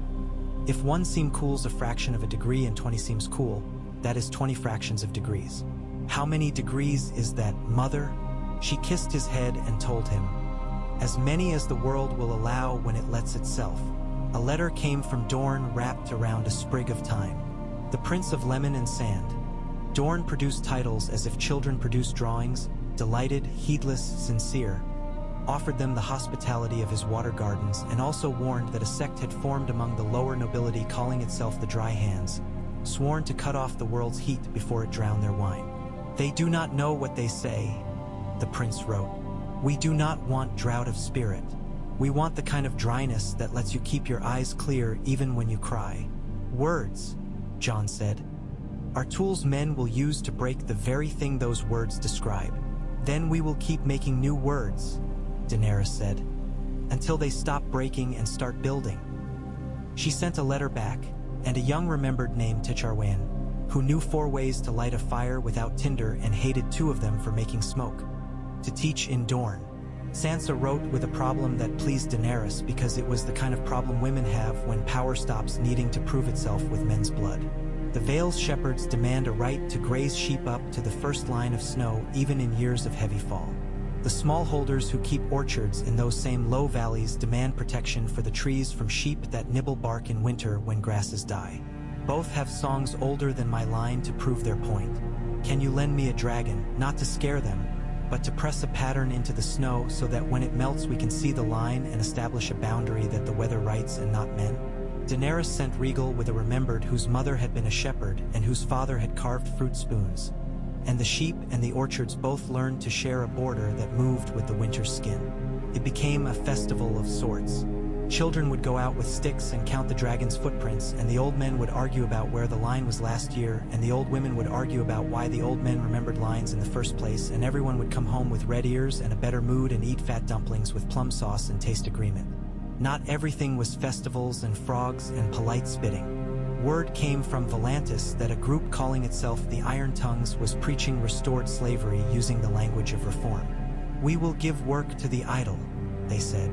"If 1 seam cools a fraction of a degree and 20 seems cool, that is 20 fractions of degrees." "How many degrees is that, mother?" She kissed his head and told him, "As many as the world will allow when it lets itself." A letter came from Dorne wrapped around a sprig of thyme. "The Prince of Lemon and Sand." Dorne produced titles as if children produce drawings, delighted, heedless, sincere, offered them the hospitality of his water gardens, and also warned that a sect had formed among the lower nobility calling itself the Dry Hands, sworn to cut off the world's heat before it drowned their wine. "They do not know what they say," the prince wrote. "We do not want drought of spirit. We want the kind of dryness that lets you keep your eyes clear even when you cry." "Words," Jon said, "are tools men will use to break the very thing those words describe. Then we will keep making new words," Daenerys said, "until they stop breaking and start building." She sent a letter back, and a young remembered named Ticharwan, who knew 4 ways to light a fire without tinder and hated 2 of them for making smoke, to teach in Dorne. Sansa wrote with a problem that pleased Daenerys because it was the kind of problem women have when power stops needing to prove itself with men's blood. The Vale's shepherds demand a right to graze sheep up to the first line of snow even in years of heavy fall. The smallholders who keep orchards in those same low valleys demand protection for the trees from sheep that nibble bark in winter when grasses die. Both have songs older than my line to prove their point. Can you lend me a dragon, not to scare them, but to press a pattern into the snow so that when it melts we can see the line and establish a boundary that the weather writes and not men? Daenerys sent Regal with a remembered whose mother had been a shepherd and whose father had carved fruit spoons. And the sheep and the orchards both learned to share a border that moved with the winter's skin. It became a festival of sorts. Children would go out with sticks and count the dragon's footprints, and the old men would argue about where the line was last year, and the old women would argue about why the old men remembered lines in the first place, and everyone would come home with red ears and a better mood and eat fat dumplings with plum sauce and taste agreement. Not everything was festivals and frogs and polite spitting. Word came from Volantis that a group calling itself the Iron Tongues was preaching restored slavery using the language of reform. "We will give work to the idle," they said.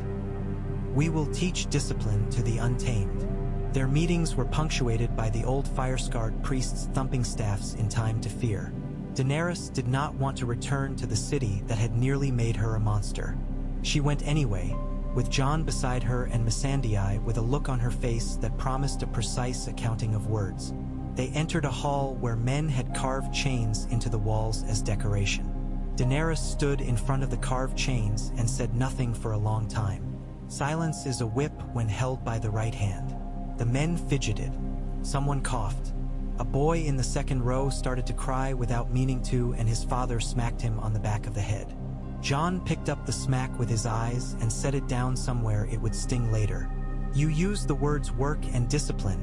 "We will teach discipline to the untamed." Their meetings were punctuated by the old fire-scarred priests thumping staffs in time to fear. Daenerys did not want to return to the city that had nearly made her a monster. She went anyway, with Jon beside her and Missandei with a look on her face that promised a precise accounting of words. They entered a hall where men had carved chains into the walls as decoration. Daenerys stood in front of the carved chains and said nothing for a long time. Silence is a whip when held by the right hand. The men fidgeted. Someone coughed. A boy in the second row started to cry without meaning to, and his father smacked him on the back of the head. Jon picked up the smack with his eyes and set it down somewhere it would sting later. "You used the words work and discipline,"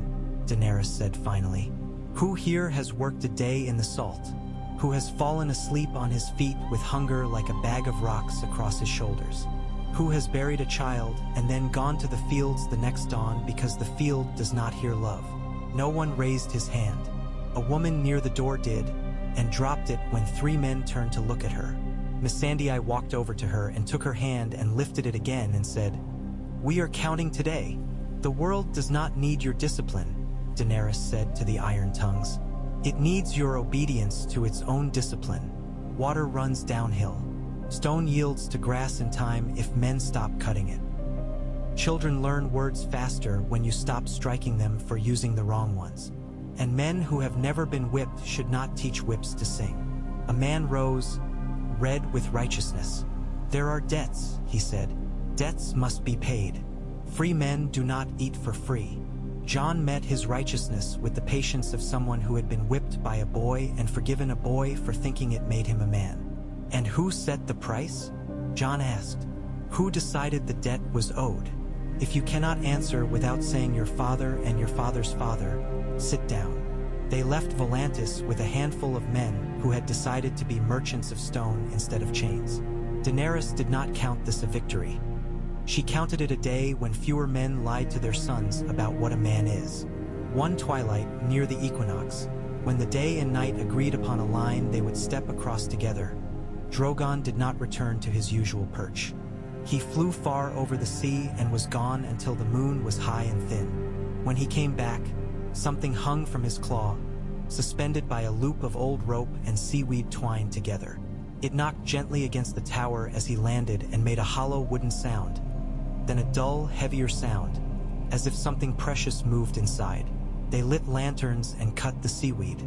Daenerys said finally. "Who here has worked a day in the salt? Who has fallen asleep on his feet with hunger like a bag of rocks across his shoulders? Who has buried a child and then gone to the fields the next dawn because the field does not hear love?" No one raised his hand. A woman near the door did, and dropped it when 3 men turned to look at her. Missandei walked over to her and took her hand and lifted it again and said, "We are counting today. The world does not need your discipline," Daenerys said to the Iron Tongues. "It needs your obedience to its own discipline. Water runs downhill. Stone yields to grass in time if men stop cutting it. Children learn words faster when you stop striking them for using the wrong ones. And men who have never been whipped should not teach whips to sing." A man rose, red with righteousness. "There are debts," he said. "Debts must be paid. Free men do not eat for free." Jon met his righteousness with the patience of someone who had been whipped by a boy and forgiven a boy for thinking it made him a man. "And who set the price?" Jon asked. "Who decided the debt was owed? If you cannot answer without saying your father and your father's father, sit down." They left Volantis with a handful of men who had decided to be merchants of stone instead of chains. Daenerys did not count this a victory. She counted it a day when fewer men lied to their sons about what a man is. One twilight, near the equinox, when the day and night agreed upon a line they would step across together, Drogon did not return to his usual perch. He flew far over the sea and was gone until the moon was high and thin. When he came back, something hung from his claw, suspended by a loop of old rope and seaweed twined together. It knocked gently against the tower as he landed and made a hollow wooden sound, then a dull, heavier sound, as if something precious moved inside. They lit lanterns and cut the seaweed.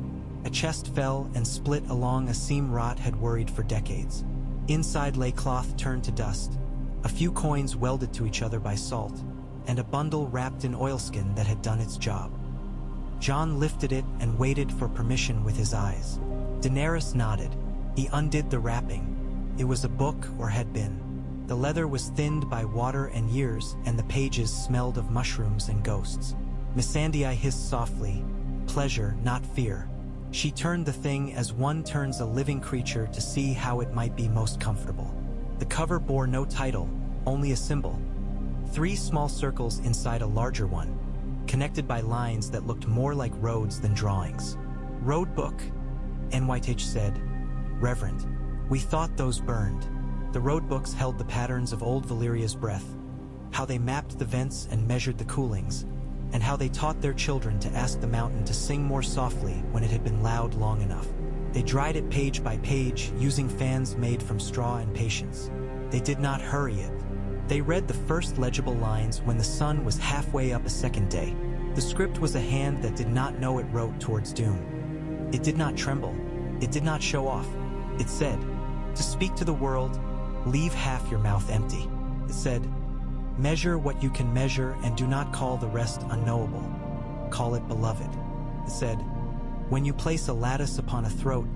A chest fell and split along a seam rot had worried for decades. Inside lay cloth turned to dust, a few coins welded to each other by salt, and a bundle wrapped in oilskin that had done its job. Jon lifted it and waited for permission with his eyes. Daenerys nodded. He undid the wrapping. It was a book, or had been. The leather was thinned by water and years, and the pages smelled of mushrooms and ghosts. Missandei hissed softly, pleasure, not fear. She turned the thing as one turns a living creature to see how it might be most comfortable. The cover bore no title, only a symbol. 3 small circles inside a larger one, connected by lines that looked more like roads than drawings. "Road book," NYTH said. "Reverend, we thought those burned." The road books held the patterns of old Valyria's breath, how they mapped the vents and measured the coolings, and how they taught their children to ask the mountain to sing more softly when it had been loud long enough. They dried it page by page, using fans made from straw and patience. They did not hurry it. They read the first legible lines when the sun was halfway up a second day. The script was a hand that did not know it wrote towards doom. It did not tremble. It did not show off. It said, to speak to the world, leave half your mouth empty. It said, measure what you can measure and do not call the rest unknowable. Call it beloved. It said, when you place a lattice upon a throat,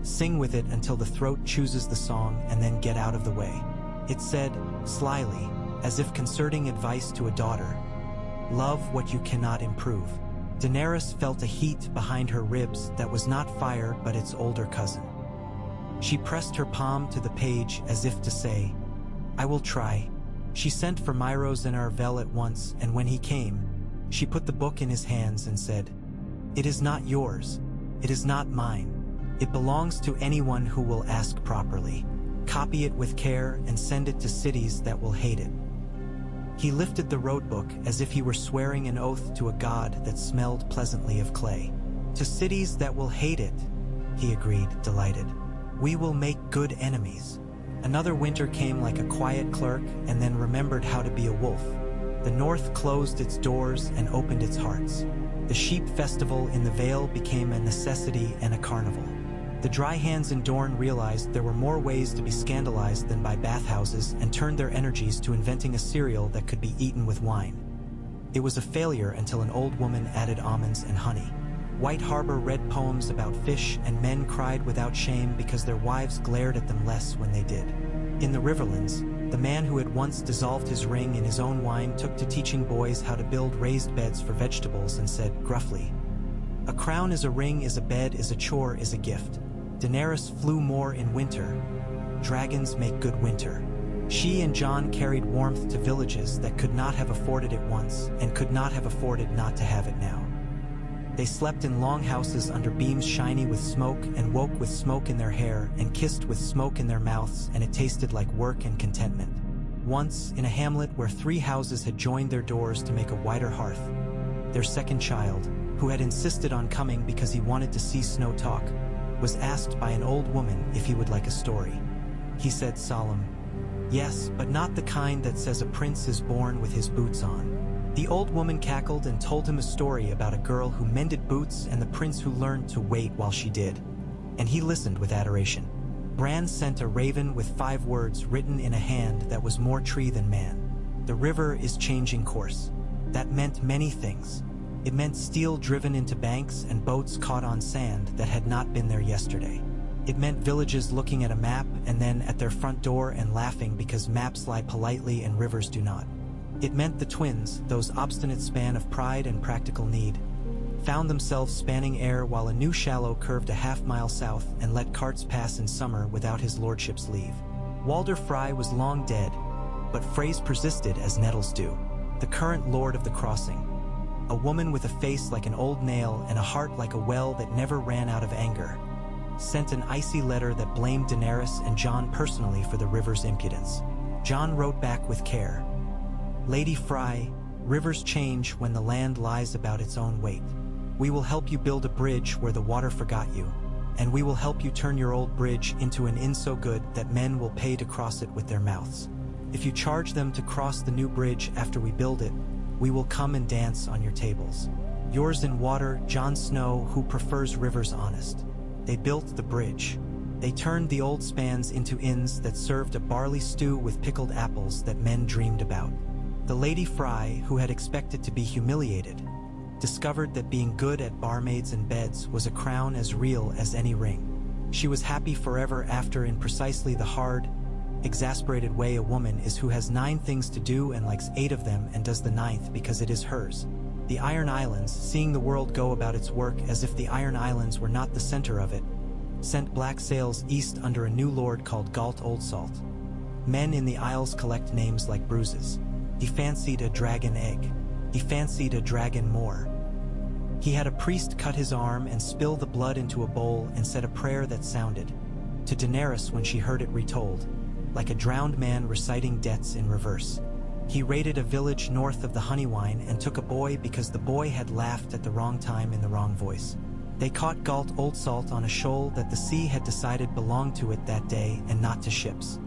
sing with it until the throat chooses the song and then get out of the way. It said, slyly, as if concerting advice to a daughter, love what you cannot improve. Daenerys felt a heat behind her ribs that was not fire but its older cousin. She pressed her palm to the page as if to say, I will try. She sent for Myros and Arvel at once, and when he came, she put the book in his hands and said, it is not yours. It is not mine. It belongs to anyone who will ask properly. Copy it with care and send it to cities that will hate it. He lifted the road book as if he were swearing an oath to a god that smelled pleasantly of clay. To cities that will hate it, he agreed, delighted. We will make good enemies. Another winter came like a quiet clerk and then remembered how to be a wolf. The north closed its doors and opened its hearts. The sheep festival in the Vale became a necessity and a carnival. The dry hands in Dorne realized there were more ways to be scandalized than by bathhouses and turned their energies to inventing a cereal that could be eaten with wine. It was a failure until an old woman added almonds and honey. White Harbor read poems about fish and men cried without shame because their wives glared at them less when they did. In the Riverlands, the man who had once dissolved his ring in his own wine took to teaching boys how to build raised beds for vegetables and said, gruffly, a crown is a ring, is a bed, is a chore, is a gift. Daenerys flew more in winter. Dragons make good winter. She and Jon carried warmth to villages that could not have afforded it once and could not have afforded not to have it now. They slept in long houses under beams shiny with smoke and woke with smoke in their hair and kissed with smoke in their mouths, and it tasted like work and contentment. Once, in a hamlet where 3 houses had joined their doors to make a wider hearth, their second child, who had insisted on coming because he wanted to see snow talk, was asked by an old woman if he would like a story. He said solemn, yes, but not the kind that says a prince is born with his boots on. The old woman cackled and told him a story about a girl who mended boots and the prince who learned to wait while she did. And he listened with adoration. Bran sent a raven with 5 words written in a hand that was more tree than man. The river is changing course. That meant many things. It meant steel driven into banks and boats caught on sand that had not been there yesterday. It meant villages looking at a map and then at their front door and laughing because maps lie politely and rivers do not. It meant the twins, those obstinate span of pride and practical need, found themselves spanning air while a new shallow curved a half-mile south and let carts pass in summer without his lordship's leave. Walder Frey was long dead, but Freys persisted as nettles do. The current lord of the crossing, a woman with a face like an old nail and a heart like a well that never ran out of anger, sent an icy letter that blamed Daenerys and Jon personally for the river's impudence. Jon wrote back with care, Lady Frey, rivers change when the land lies about its own weight. We will help you build a bridge where the water forgot you, and we will help you turn your old bridge into an inn so good that men will pay to cross it with their mouths. If you charge them to cross the new bridge after we build it, we will come and dance on your tables. Yours in water, Jon Snow, who prefers rivers honest. They built the bridge. They turned the old spans into inns that served a barley stew with pickled apples that men dreamed about. The Lady Frey, who had expected to be humiliated, discovered that being good at barmaids and beds was a crown as real as any ring. She was happy forever after in precisely the hard, exasperated way a woman is who has 9 things to do and likes 8 of them and does the 9th because it is hers. The Iron Islands, seeing the world go about its work as if the Iron Islands were not the center of it, sent black sails east under a new lord called Galt Old Salt. Men in the Isles collect names like bruises. He fancied a dragon egg. He fancied a dragon more. He had a priest cut his arm and spill the blood into a bowl and said a prayer that sounded, to Daenerys when she heard it retold, like a drowned man reciting debts in reverse. He raided a village north of the Honeywine and took a boy because the boy had laughed at the wrong time in the wrong voice. They caught Galt Old Salt on a shoal that the sea had decided belonged to it that day and not to ships.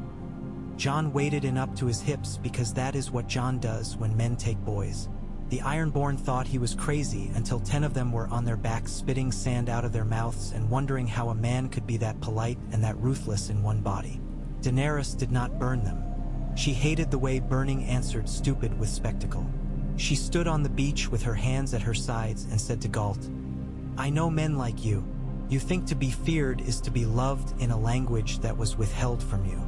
Jon waded in up to his hips because that is what Jon does when men take boys. The Ironborn thought he was crazy until 10 of them were on their backs spitting sand out of their mouths and wondering how a man could be that polite and that ruthless in one body. Daenerys did not burn them. She hated the way burning answered stupid with spectacle. She stood on the beach with her hands at her sides and said to Galt, "I know men like you. You think to be feared is to be loved in a language that was withheld from you.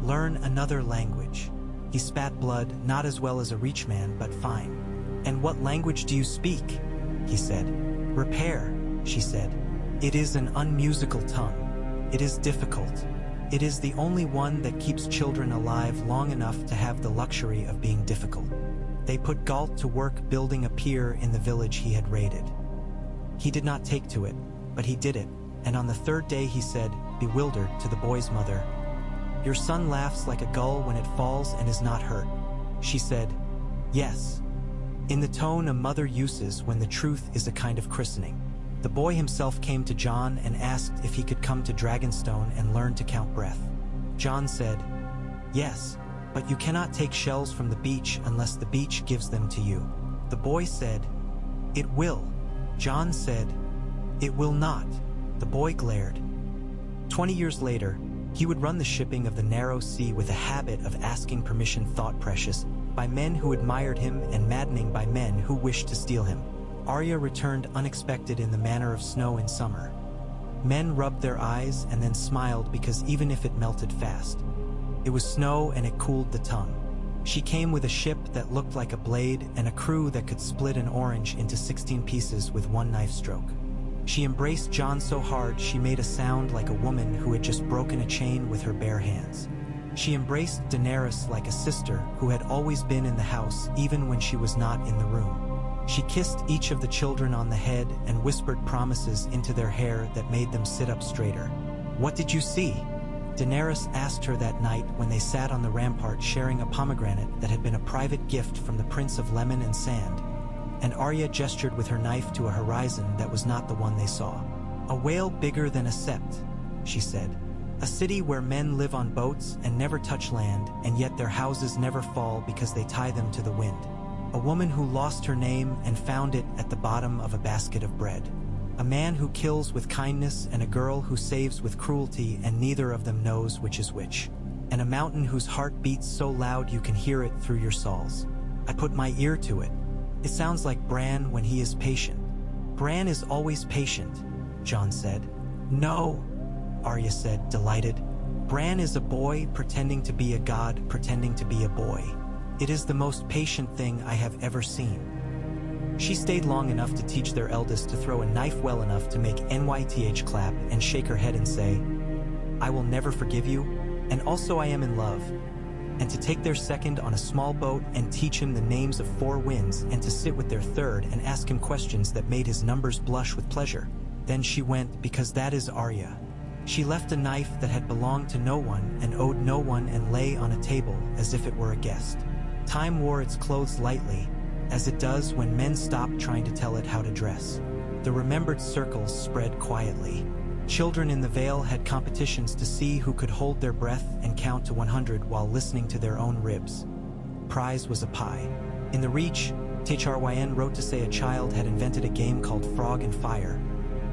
Learn another language." He spat blood, not as well as a reachman, but fine. "And what language do you speak?" he said. "Repair," she said. "It is an unmusical tongue. It is difficult. It is the only one that keeps children alive long enough to have the luxury of being difficult." They put Galt to work building a pier in the village he had raided. He did not take to it, but he did it, and on the third day he said, bewildered, to the boy's mother, "Your son laughs like a gull when it falls and is not hurt." She said, "Yes," in the tone a mother uses when the truth is a kind of christening. The boy himself came to Jon and asked if he could come to Dragonstone and learn to count breath. Jon said, "Yes, but you cannot take shells from the beach unless the beach gives them to you." The boy said, "It will." Jon said, "It will not." The boy glared. 20 years later, he would run the shipping of the narrow sea with a habit of asking permission thought precious by men who admired him and maddening by men who wished to steal him. Arya returned unexpected in the manner of snow in summer. Men rubbed their eyes and then smiled because even if it melted fast, it was snow and it cooled the tongue. She came with a ship that looked like a blade and a crew that could split an orange into 16 pieces with one knife stroke. She embraced Jon so hard she made a sound like a woman who had just broken a chain with her bare hands. She embraced Daenerys like a sister who had always been in the house even when she was not in the room. She kissed each of the children on the head and whispered promises into their hair that made them sit up straighter. "What did you see?" Daenerys asked her that night when they sat on the rampart sharing a pomegranate that had been a private gift from the Prince of Lemon and Sand, and Arya gestured with her knife to a horizon that was not the one they saw. "A whale bigger than a sept," she said. "A city where men live on boats and never touch land, and yet their houses never fall because they tie them to the wind. A woman who lost her name and found it at the bottom of a basket of bread. A man who kills with kindness and a girl who saves with cruelty, and neither of them knows which is which. And a mountain whose heart beats so loud you can hear it through your soles. I put my ear to it. It sounds like Bran when he is patient." "Bran is always patient," Jon said. "No," Arya said, delighted. "Bran is a boy pretending to be a god pretending to be a boy. It is the most patient thing I have ever seen." She stayed long enough to teach their eldest to throw a knife well enough to make NYTH clap and shake her head and say, "I will never forgive you, and also I am in love," and to take their second on a small boat and teach him the names of 4 winds, and to sit with their third and ask him questions that made his numbers blush with pleasure. Then she went, because that is Arya. She left a knife that had belonged to no one and owed no one and lay on a table as if it were a guest. Time wore its clothes lightly, as it does when men stop trying to tell it how to dress. The remembered circles spread quietly. Children in the Vale had competitions to see who could hold their breath and count to 100 while listening to their own ribs. Prize was a pie. In the Reach, THRYN wrote to say a child had invented a game called Frog and Fire,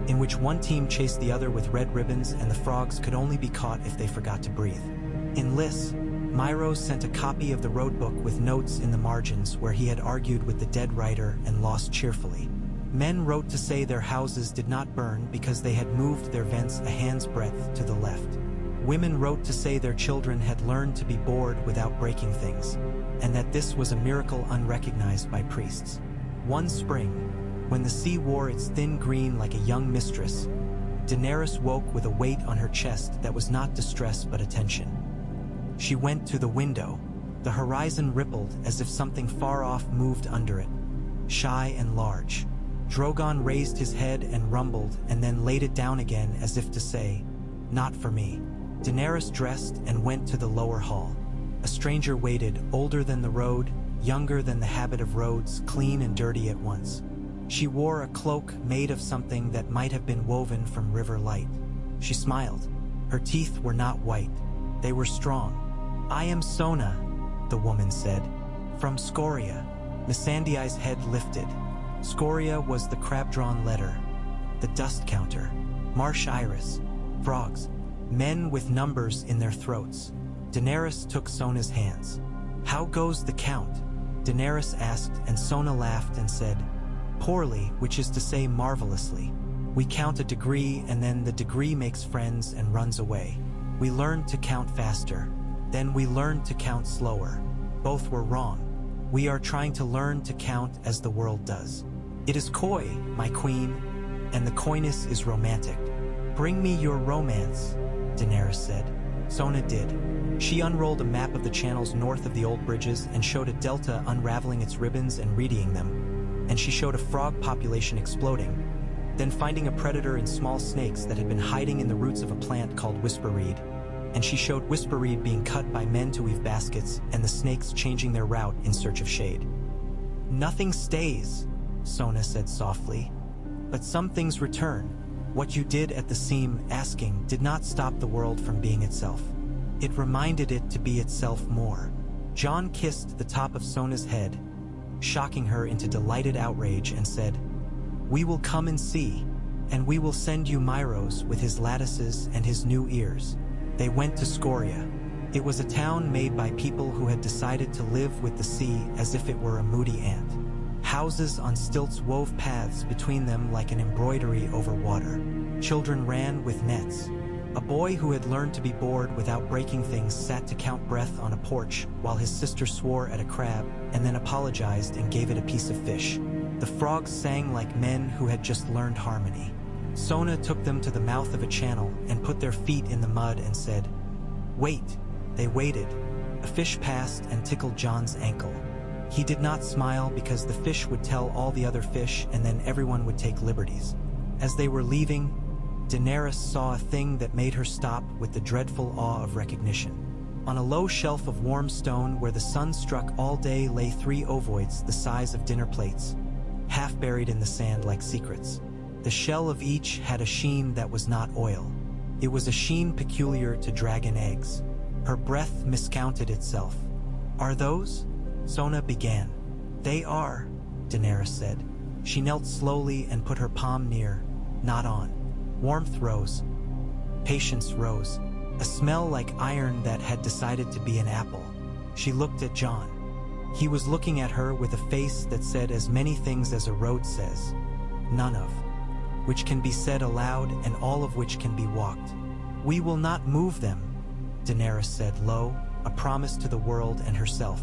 in which one team chased the other with red ribbons and the frogs could only be caught if they forgot to breathe. In Liss, Myros sent a copy of the roadbook with notes in the margins where he had argued with the dead writer and lost cheerfully. Men wrote to say their houses did not burn because they had moved their vents a hand's breadth to the left. Women wrote to say their children had learned to be bored without breaking things, and that this was a miracle unrecognized by priests. One spring, when the sea wore its thin green like a young mistress, Daenerys woke with a weight on her chest that was not distress but attention. She went to the window. The horizon rippled as if something far off moved under it, shy and large. Drogon raised his head and rumbled and then laid it down again as if to say, "Not for me." Daenerys dressed and went to the lower hall. A stranger waited, older than the road, younger than the habit of roads, clean and dirty at once. She wore a cloak made of something that might have been woven from river light. She smiled. Her teeth were not white. They were strong. "I am Sona," the woman said, "from Scoria." Missandei's head lifted. Scoria was the crab-drawn letter, the dust counter, marsh iris, frogs, men with numbers in their throats. Daenerys took Sona's hands. "How goes the count?" Daenerys asked, and Sona laughed and said, "Poorly, which is to say marvelously. We count a degree, and then the degree makes friends and runs away. We learned to count faster. Then we learned to count slower. Both were wrong. We are trying to learn to count as the world does. It is coy, my queen, and the coyness is romantic. Bring me your romance," Daenerys said. Sona did. She unrolled a map of the channels north of the old bridges and showed a delta unraveling its ribbons and readying them. And she showed a frog population exploding, then finding a predator in small snakes that had been hiding in the roots of a plant called whisperreed. And she showed whisperreed being cut by men to weave baskets and the snakes changing their route in search of shade. "Nothing stays," Sona said softly. "But some things return. What you did at the seam, asking, did not stop the world from being itself. It reminded it to be itself more." Jon kissed the top of Sona's head, shocking her into delighted outrage, and said, "We will come and see, and we will send you Myros with his lattices and his new ears." They went to Scoria. It was a town made by people who had decided to live with the sea as if it were a moody ant. Houses on stilts wove paths between them like an embroidery over water. Children ran with nets. A boy who had learned to be bored without breaking things sat to count breath on a porch while his sister swore at a crab and then apologized and gave it a piece of fish. The frogs sang like men who had just learned harmony. Sona took them to the mouth of a channel and put their feet in the mud and said, "Wait." They waited. A fish passed and tickled Jon's ankle. He did not smile because the fish would tell all the other fish and then everyone would take liberties. As they were leaving, Daenerys saw a thing that made her stop with the dreadful awe of recognition. On a low shelf of warm stone where the sun struck all day lay 3 ovoids the size of dinner plates, half buried in the sand like secrets. The shell of each had a sheen that was not oil. It was a sheen peculiar to dragon eggs. Her breath miscounted itself. "Are those?" Sona began. "They are," Daenerys said. She knelt slowly and put her palm near, not on. Warmth rose. Patience rose. A smell like iron that had decided to be an apple. She looked at Jon. He was looking at her with a face that said as many things as a road says. None of which can be said aloud and all of which can be walked. "We will not move them," Daenerys said low, a promise to the world and herself.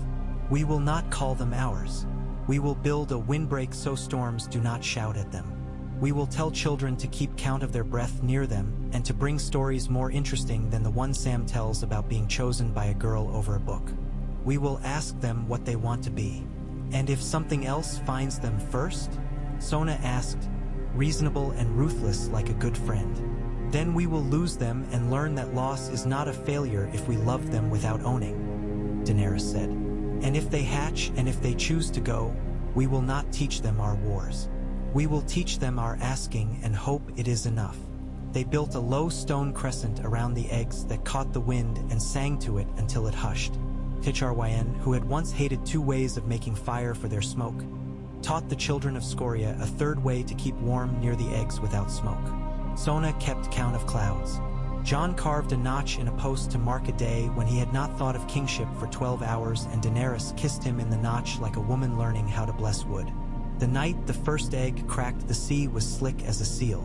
"We will not call them ours. We will build a windbreak so storms do not shout at them. We will tell children to keep count of their breath near them and to bring stories more interesting than the one Sam tells about being chosen by a girl over a book. We will ask them what they want to be. And if something else finds them first?" Sona asked, reasonable and ruthless like a good friend. "Then we will lose them and learn that loss is not a failure if we love them without owning," Daenerys said. "And if they hatch and if they choose to go, we will not teach them our wars. We will teach them our asking and hope it is enough." They built a low stone crescent around the eggs that caught the wind and sang to it until it hushed. Ticharwayan, who had once hated 2 ways of making fire for their smoke, taught the children of Scoria a 3rd way to keep warm near the eggs without smoke. Sona kept count of clouds. Jon carved a notch in a post to mark a day when he had not thought of kingship for 12 hours, and Daenerys kissed him in the notch like a woman learning how to bless wood. The night the first egg cracked, the sea was slick as a seal.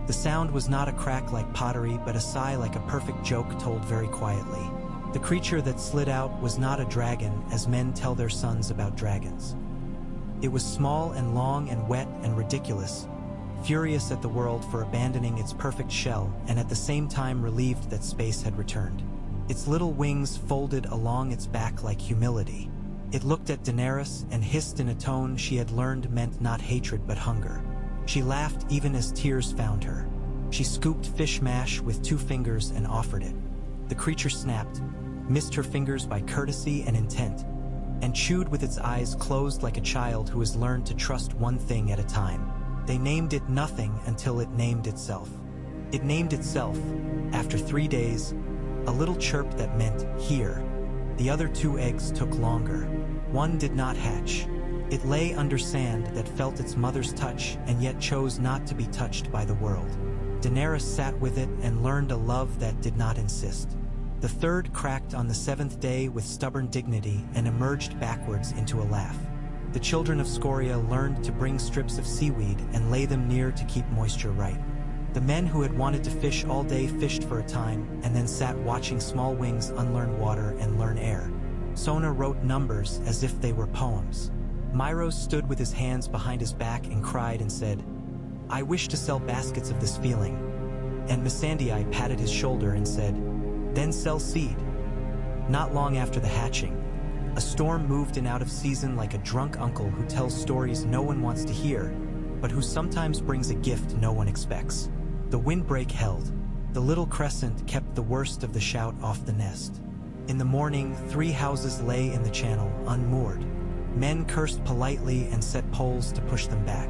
The sound was not a crack like pottery, but a sigh like a perfect joke told very quietly. The creature that slid out was not a dragon, as men tell their sons about dragons. It was small and long and wet and ridiculous, furious at the world for abandoning its perfect shell and at the same time relieved that space had returned. Its little wings folded along its back like humility. It looked at Daenerys and hissed in a tone she had learned meant not hatred but hunger. She laughed even as tears found her. She scooped fish mash with 2 fingers and offered it. The creature snapped, missed her fingers by courtesy and intent, and chewed with its eyes closed like a child who has learned to trust one thing at a time. They named it nothing until it named itself. It named itself, after 3 days, a little chirp that meant, "Here." The other 2 eggs took longer. One did not hatch. It lay under sand that felt its mother's touch and yet chose not to be touched by the world. Daenerys sat with it and learned a love that did not insist. The third cracked on the seventh day with stubborn dignity and emerged backwards into a laugh. The children of Scoria learned to bring strips of seaweed and lay them near to keep moisture right. The men who had wanted to fish all day fished for a time and then sat watching small wings unlearn water and learn air. Sona wrote numbers as if they were poems. Myros stood with his hands behind his back and cried and said, "I wish to sell baskets of this feeling." And Missandei patted his shoulder and said, "Then sell seed." Not long after the hatching, a storm moved in out of season like a drunk uncle who tells stories no one wants to hear, but who sometimes brings a gift no one expects. The windbreak held. The little crescent kept the worst of the shout off the nest. In the morning, 3 houses lay in the channel, unmoored. Men cursed politely and set poles to push them back.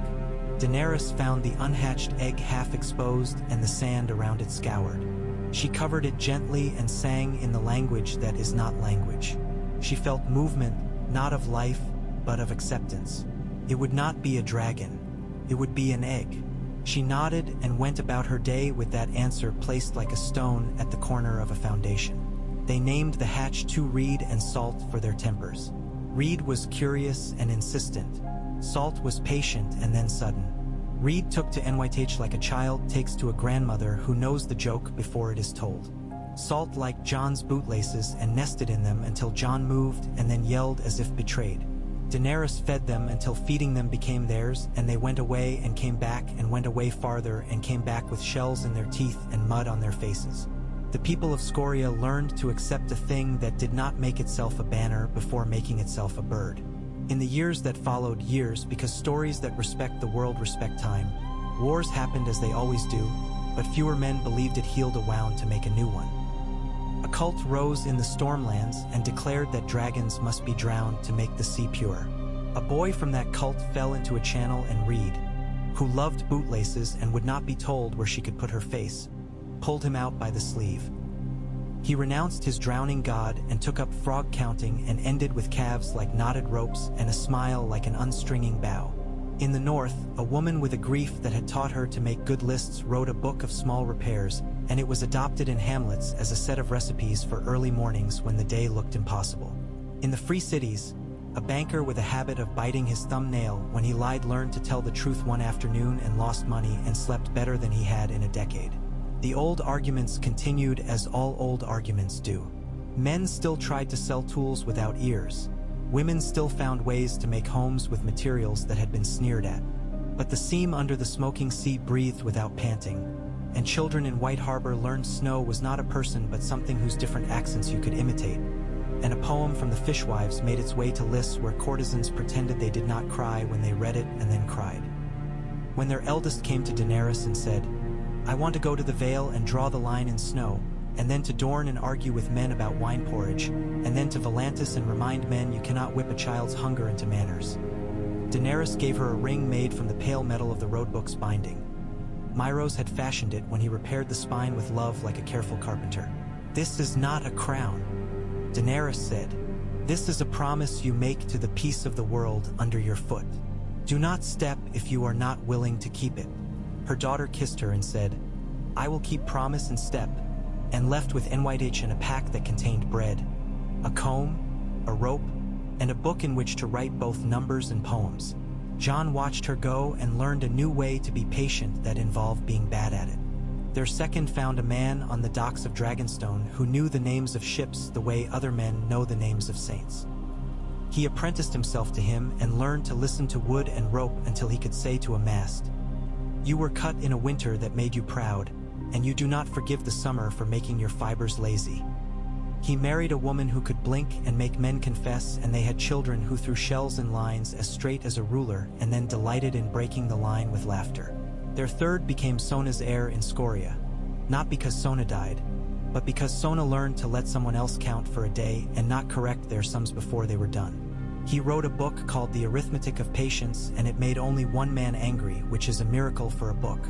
Daenerys found the unhatched egg half exposed and the sand around it scoured. She covered it gently and sang in the language that is not language. She felt movement, not of life, but of acceptance. It would not be a dragon. It would be an egg. She nodded and went about her day with that answer placed like a stone at the corner of a foundation. They named the hatch 2 Reed and Salt for their tempers. Reed was curious and insistent. Salt was patient and then sudden. Reed took to NYTH like a child takes to a grandmother who knows the joke before it is told. Salt liked Jon's bootlaces and nested in them until Jon moved and then yelled as if betrayed. Daenerys fed them until feeding them became theirs, and they went away and came back and went away farther and came back with shells in their teeth and mud on their faces. The people of Scoria learned to accept a thing that did not make itself a banner before making itself a bird. In the years that followed, years, because stories that respect the world respect time, wars happened as they always do, but fewer men believed it healed a wound to make a new one. A cult rose in the Stormlands and declared that dragons must be drowned to make the sea pure. A boy from that cult fell into a channel, and Reed, who loved bootlaces and would not be told where she could put her face, pulled him out by the sleeve. He renounced his drowning god and took up frog counting and ended with calves like knotted ropes and a smile like an unstringing bow. In the north, a woman with a grief that had taught her to make good lists wrote a book of small repairs, and it was adopted in hamlets as a set of recipes for early mornings when the day looked impossible. In the free cities, a banker with a habit of biting his thumbnail when he lied learned to tell the truth one afternoon and lost money and slept better than he had in a decade. The old arguments continued as all old arguments do. Men still tried to sell tools without ears. Women still found ways to make homes with materials that had been sneered at. But the seam under the smoking sea breathed without panting, and children in White Harbor learned snow was not a person but something whose different accents you could imitate. And a poem from the fishwives made its way to lists where courtesans pretended they did not cry when they read it and then cried. When their eldest came to Daenerys and said, "I want to go to the Vale and draw the line in snow," and then to Dorne and argue with men about wine porridge, and then to Volantis and remind men you cannot whip a child's hunger into manners, Daenerys gave her a ring made from the pale metal of the roadbook's binding. Myros had fashioned it when he repaired the spine with love like a careful carpenter. "This is not a crown," Daenerys said. "This is a promise you make to the peace of the world under your foot. Do not step if you are not willing to keep it." Her daughter kissed her and said, "I will keep promise and step," and left with NYTH and a pack that contained bread, a comb, a rope, and a book in which to write both numbers and poems. Jon watched her go and learned a new way to be patient that involved being bad at it. Their second found a man on the docks of Dragonstone who knew the names of ships the way other men know the names of saints. He apprenticed himself to him and learned to listen to wood and rope until he could say to a mast, "You were cut in a winter that made you proud, and you do not forgive the summer for making your fibers lazy." He married a woman who could blink and make men confess, and they had children who threw shells in lines as straight as a ruler and then delighted in breaking the line with laughter. Their third became Sona's heir in Scoria, not because Sona died, but because Sona learned to let someone else count for a day and not correct their sums before they were done. He wrote a book called The Arithmetic of Patience, and it made only one man angry, which is a miracle for a book.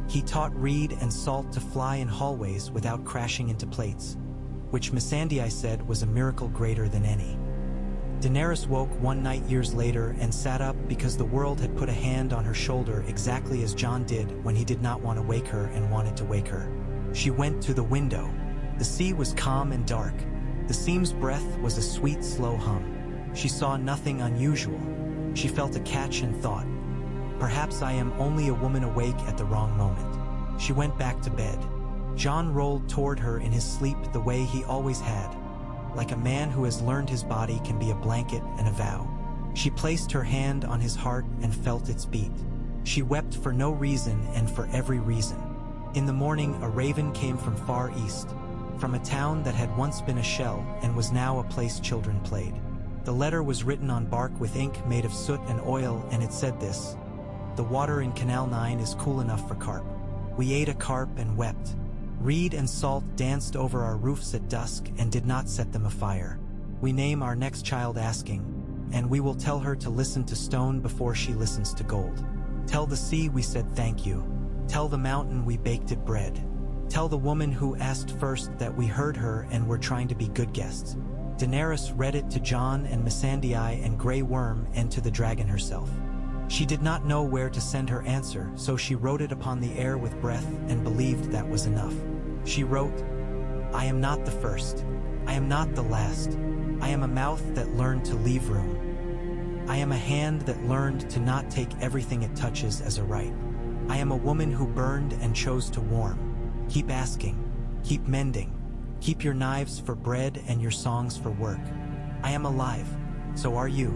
He taught Reed and Salt to fly in hallways without crashing into plates, which Missandei said was a miracle greater than any. Daenerys woke one night years later and sat up because the world had put a hand on her shoulder exactly as Jon did when he did not want to wake her and wanted to wake her. She went to the window. The sea was calm and dark. The sea's breath was a sweet, slow hum. She saw nothing unusual. She felt a catch and thought, perhaps I am only a woman awake at the wrong moment. She went back to bed. Jon rolled toward her in his sleep the way he always had, like a man who has learned his body can be a blanket and a vow. She placed her hand on his heart and felt its beat. She wept for no reason and for every reason. In the morning, a raven came from far east, from a town that had once been a shell and was now a place children played. The letter was written on bark with ink made of soot and oil, and it said this: "The water in Canal 9 is cool enough for carp. We ate a carp and wept. Reed and Salt danced over our roofs at dusk and did not set them afire. We name our next child Asking, and we will tell her to listen to stone before she listens to gold. Tell the sea we said thank you. Tell the mountain we baked it bread. Tell the woman who asked first that we heard her and were trying to be good guests." Daenerys read it to Jon and Missandei and Grey Worm and to the dragon herself. She did not know where to send her answer, so she wrote it upon the air with breath and believed that was enough. She wrote, "I am not the first. I am not the last. I am a mouth that learned to leave room. I am a hand that learned to not take everything it touches as a right. I am a woman who burned and chose to warm. Keep asking. Keep mending. Keep your knives for bread and your songs for work. I am alive. So are you.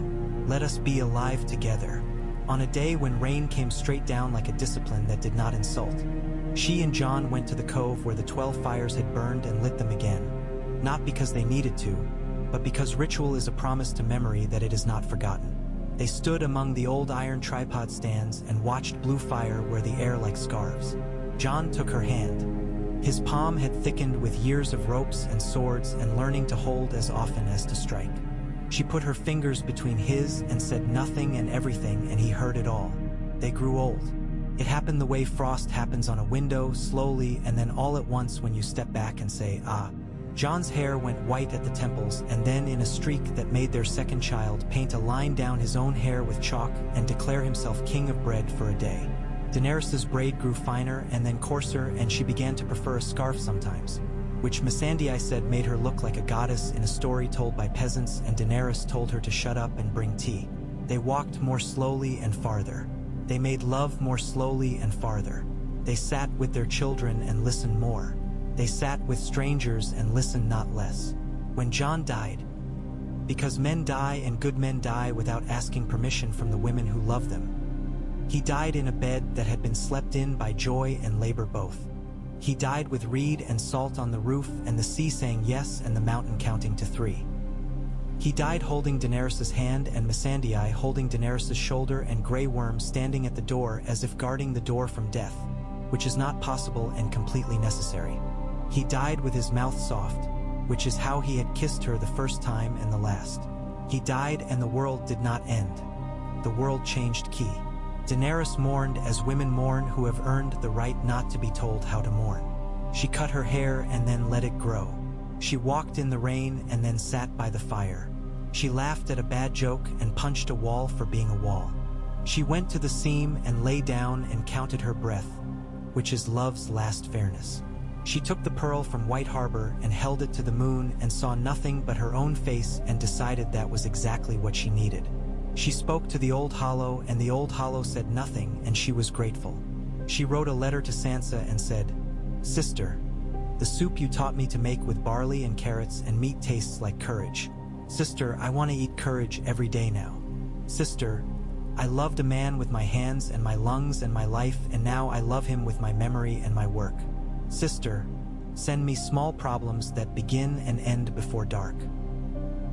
Let us be alive together." On a day when rain came straight down like a discipline that did not insult, she and Jon went to the cove where the 12 fires had burned and lit them again, not because they needed to, but because ritual is a promise to memory that it is not forgotten. They stood among the old iron tripod stands and watched blue fire wear the air like scarves. Jon took her hand. His palm had thickened with years of ropes and swords and learning to hold as often as to strike. She put her fingers between his and said nothing and everything, and he heard it all. They grew old. It happened the way frost happens on a window, slowly, and then all at once when you step back and say, ah. Jon's hair went white at the temples, and then in a streak that made their second child paint a line down his own hair with chalk and declare himself king of bread for a day. Daenerys's braid grew finer and then coarser, and she began to prefer a scarf sometimes, which Missandei said made her look like a goddess in a story told by peasants, and Daenerys told her to shut up and bring tea. They walked more slowly and farther. They made love more slowly and farther. They sat with their children and listened more. They sat with strangers and listened not less. When Jon died, because men die and good men die without asking permission from the women who love them, he died in a bed that had been slept in by joy and labor both. He died with Reed and Salt on the roof and the sea saying yes and the mountain counting to 3. He died holding Daenerys' hand and Missandei holding Daenerys' shoulder and Grey Worm standing at the door as if guarding the door from death, which is not possible and completely necessary. He died with his mouth soft, which is how he had kissed her the first time and the last. He died and the world did not end. The world changed key. Daenerys mourned as women mourn who have earned the right not to be told how to mourn. She cut her hair and then let it grow. She walked in the rain and then sat by the fire. She laughed at a bad joke and punched a wall for being a wall. She went to the seam and lay down and counted her breath, which is love's last fairness. She took the pearl from White Harbor and held it to the moon and saw nothing but her own face and decided that was exactly what she needed. She spoke to the old hollow and the old hollow said nothing, and she was grateful. She wrote a letter to Sansa and said, "Sister, the soup you taught me to make with barley and carrots and meat tastes like courage. Sister, I want to eat courage every day now. Sister, I loved a man with my hands and my lungs and my life, and now I love him with my memory and my work. Sister, send me small problems that begin and end before dark."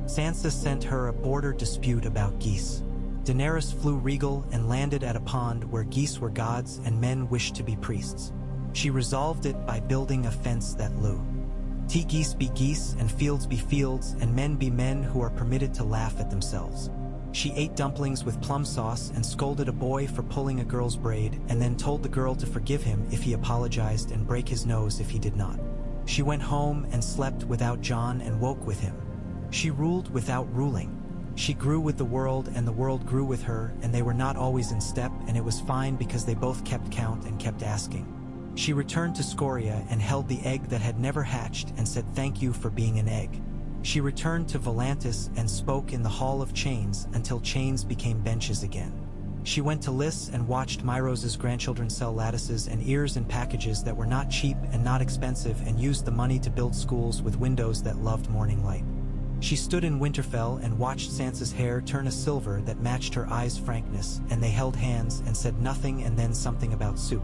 Sansa sent her a border dispute about geese. Daenerys flew regal and landed at a pond where geese were gods and men wished to be priests. She resolved it by building a fence that loo. Geese be geese and fields be fields and men be men who are permitted to laugh at themselves. She ate dumplings with plum sauce and scolded a boy for pulling a girl's braid and then told the girl to forgive him if he apologized and break his nose if he did not. She went home and slept without Jon and woke with him. She ruled without ruling. She grew with the world and the world grew with her, and they were not always in step, and it was fine because they both kept count and kept asking. She returned to Scoria and held the egg that had never hatched and said thank you for being an egg. She returned to Volantis and spoke in the Hall of Chains until chains became benches again. She went to Lys and watched Myrose's grandchildren sell lattices and ears in packages that were not cheap and not expensive, and used the money to build schools with windows that loved morning light. She stood in Winterfell and watched Sansa's hair turn a silver that matched her eyes' frankness, and they held hands and said nothing and then something about soup.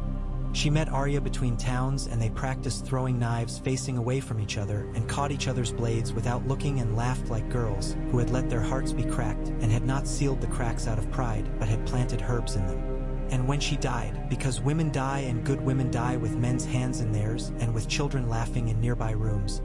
She met Arya between towns, and they practiced throwing knives facing away from each other and caught each other's blades without looking, and laughed like girls who had let their hearts be cracked and had not sealed the cracks out of pride but had planted herbs in them. And when she died, because women die and good women die with men's hands in theirs and with children laughing in nearby rooms,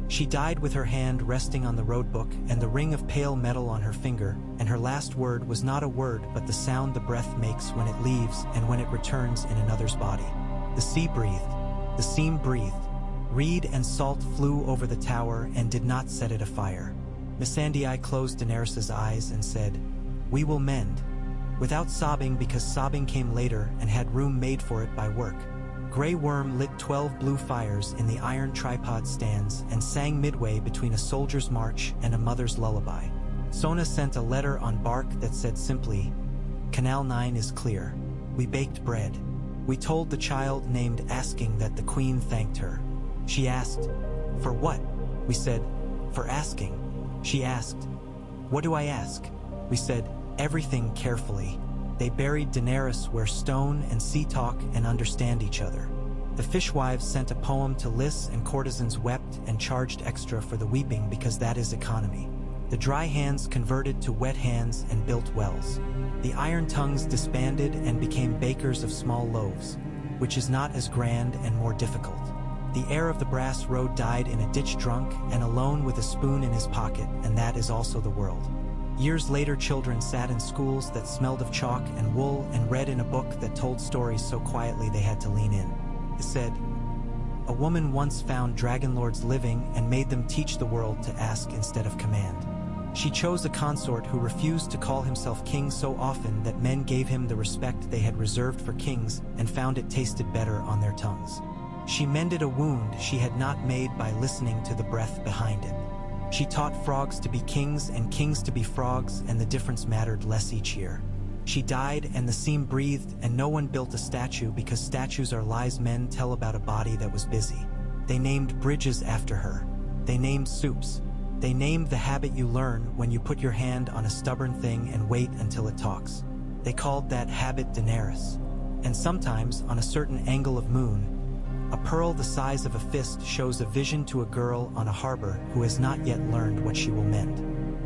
she died with her hand resting on the roadbook and the ring of pale metal on her finger, and her last word was not a word but the sound the breath makes when it leaves and when it returns in another's body. The sea breathed. The seam breathed. Reed and salt flew over the tower and did not set it afire. Missandei closed Daenerys' eyes and said, "We will mend," without sobbing, because sobbing came later and had room made for it by work. Grey Worm lit 12 blue fires in the iron tripod stands and sang midway between a soldier's march and a mother's lullaby. Sona sent a letter on bark that said simply, "Canal 9 is clear. We baked bread. We told the child named asking that the queen thanked her. She asked, 'For what?' We said, 'For asking.' She asked, 'What do I ask?' We said, 'Everything,' carefully. They buried Daenerys where stone and sea talk and understand each other. The fishwives sent a poem to Lys, and courtesans wept and charged extra for the weeping because that is economy. The dry hands converted to wet hands and built wells. The iron tongues disbanded and became bakers of small loaves, which is not as grand and more difficult. The heir of the brass road died in a ditch drunk and alone with a spoon in his pocket, and that is also the world. Years later, children sat in schools that smelled of chalk and wool and read in a book that told stories so quietly they had to lean in. It said, "A woman once found Dragonlords living and made them teach the world to ask instead of command. She chose a consort who refused to call himself king so often that men gave him the respect they had reserved for kings and found it tasted better on their tongues. She mended a wound she had not made by listening to the breath behind it. She taught frogs to be kings and kings to be frogs, and the difference mattered less each year. She died and the seam breathed, and no one built a statue because statues are lies men tell about a body that was busy. They named bridges after her. They named soups. They named the habit you learn when you put your hand on a stubborn thing and wait until it talks. They called that habit Daenerys. And sometimes, on a certain angle of moon, a pearl the size of a fist shows a vision to a girl on a harbor who has not yet learned what she will mend.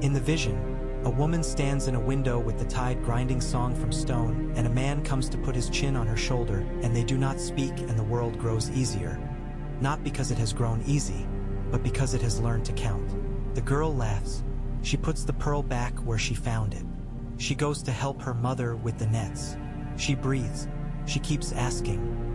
In the vision, a woman stands in a window with the tide grinding song from stone, and a man comes to put his chin on her shoulder, and they do not speak, and the world grows easier. Not because it has grown easy, but because it has learned to count. The girl laughs. She puts the pearl back where she found it. She goes to help her mother with the nets. She breathes. She keeps asking,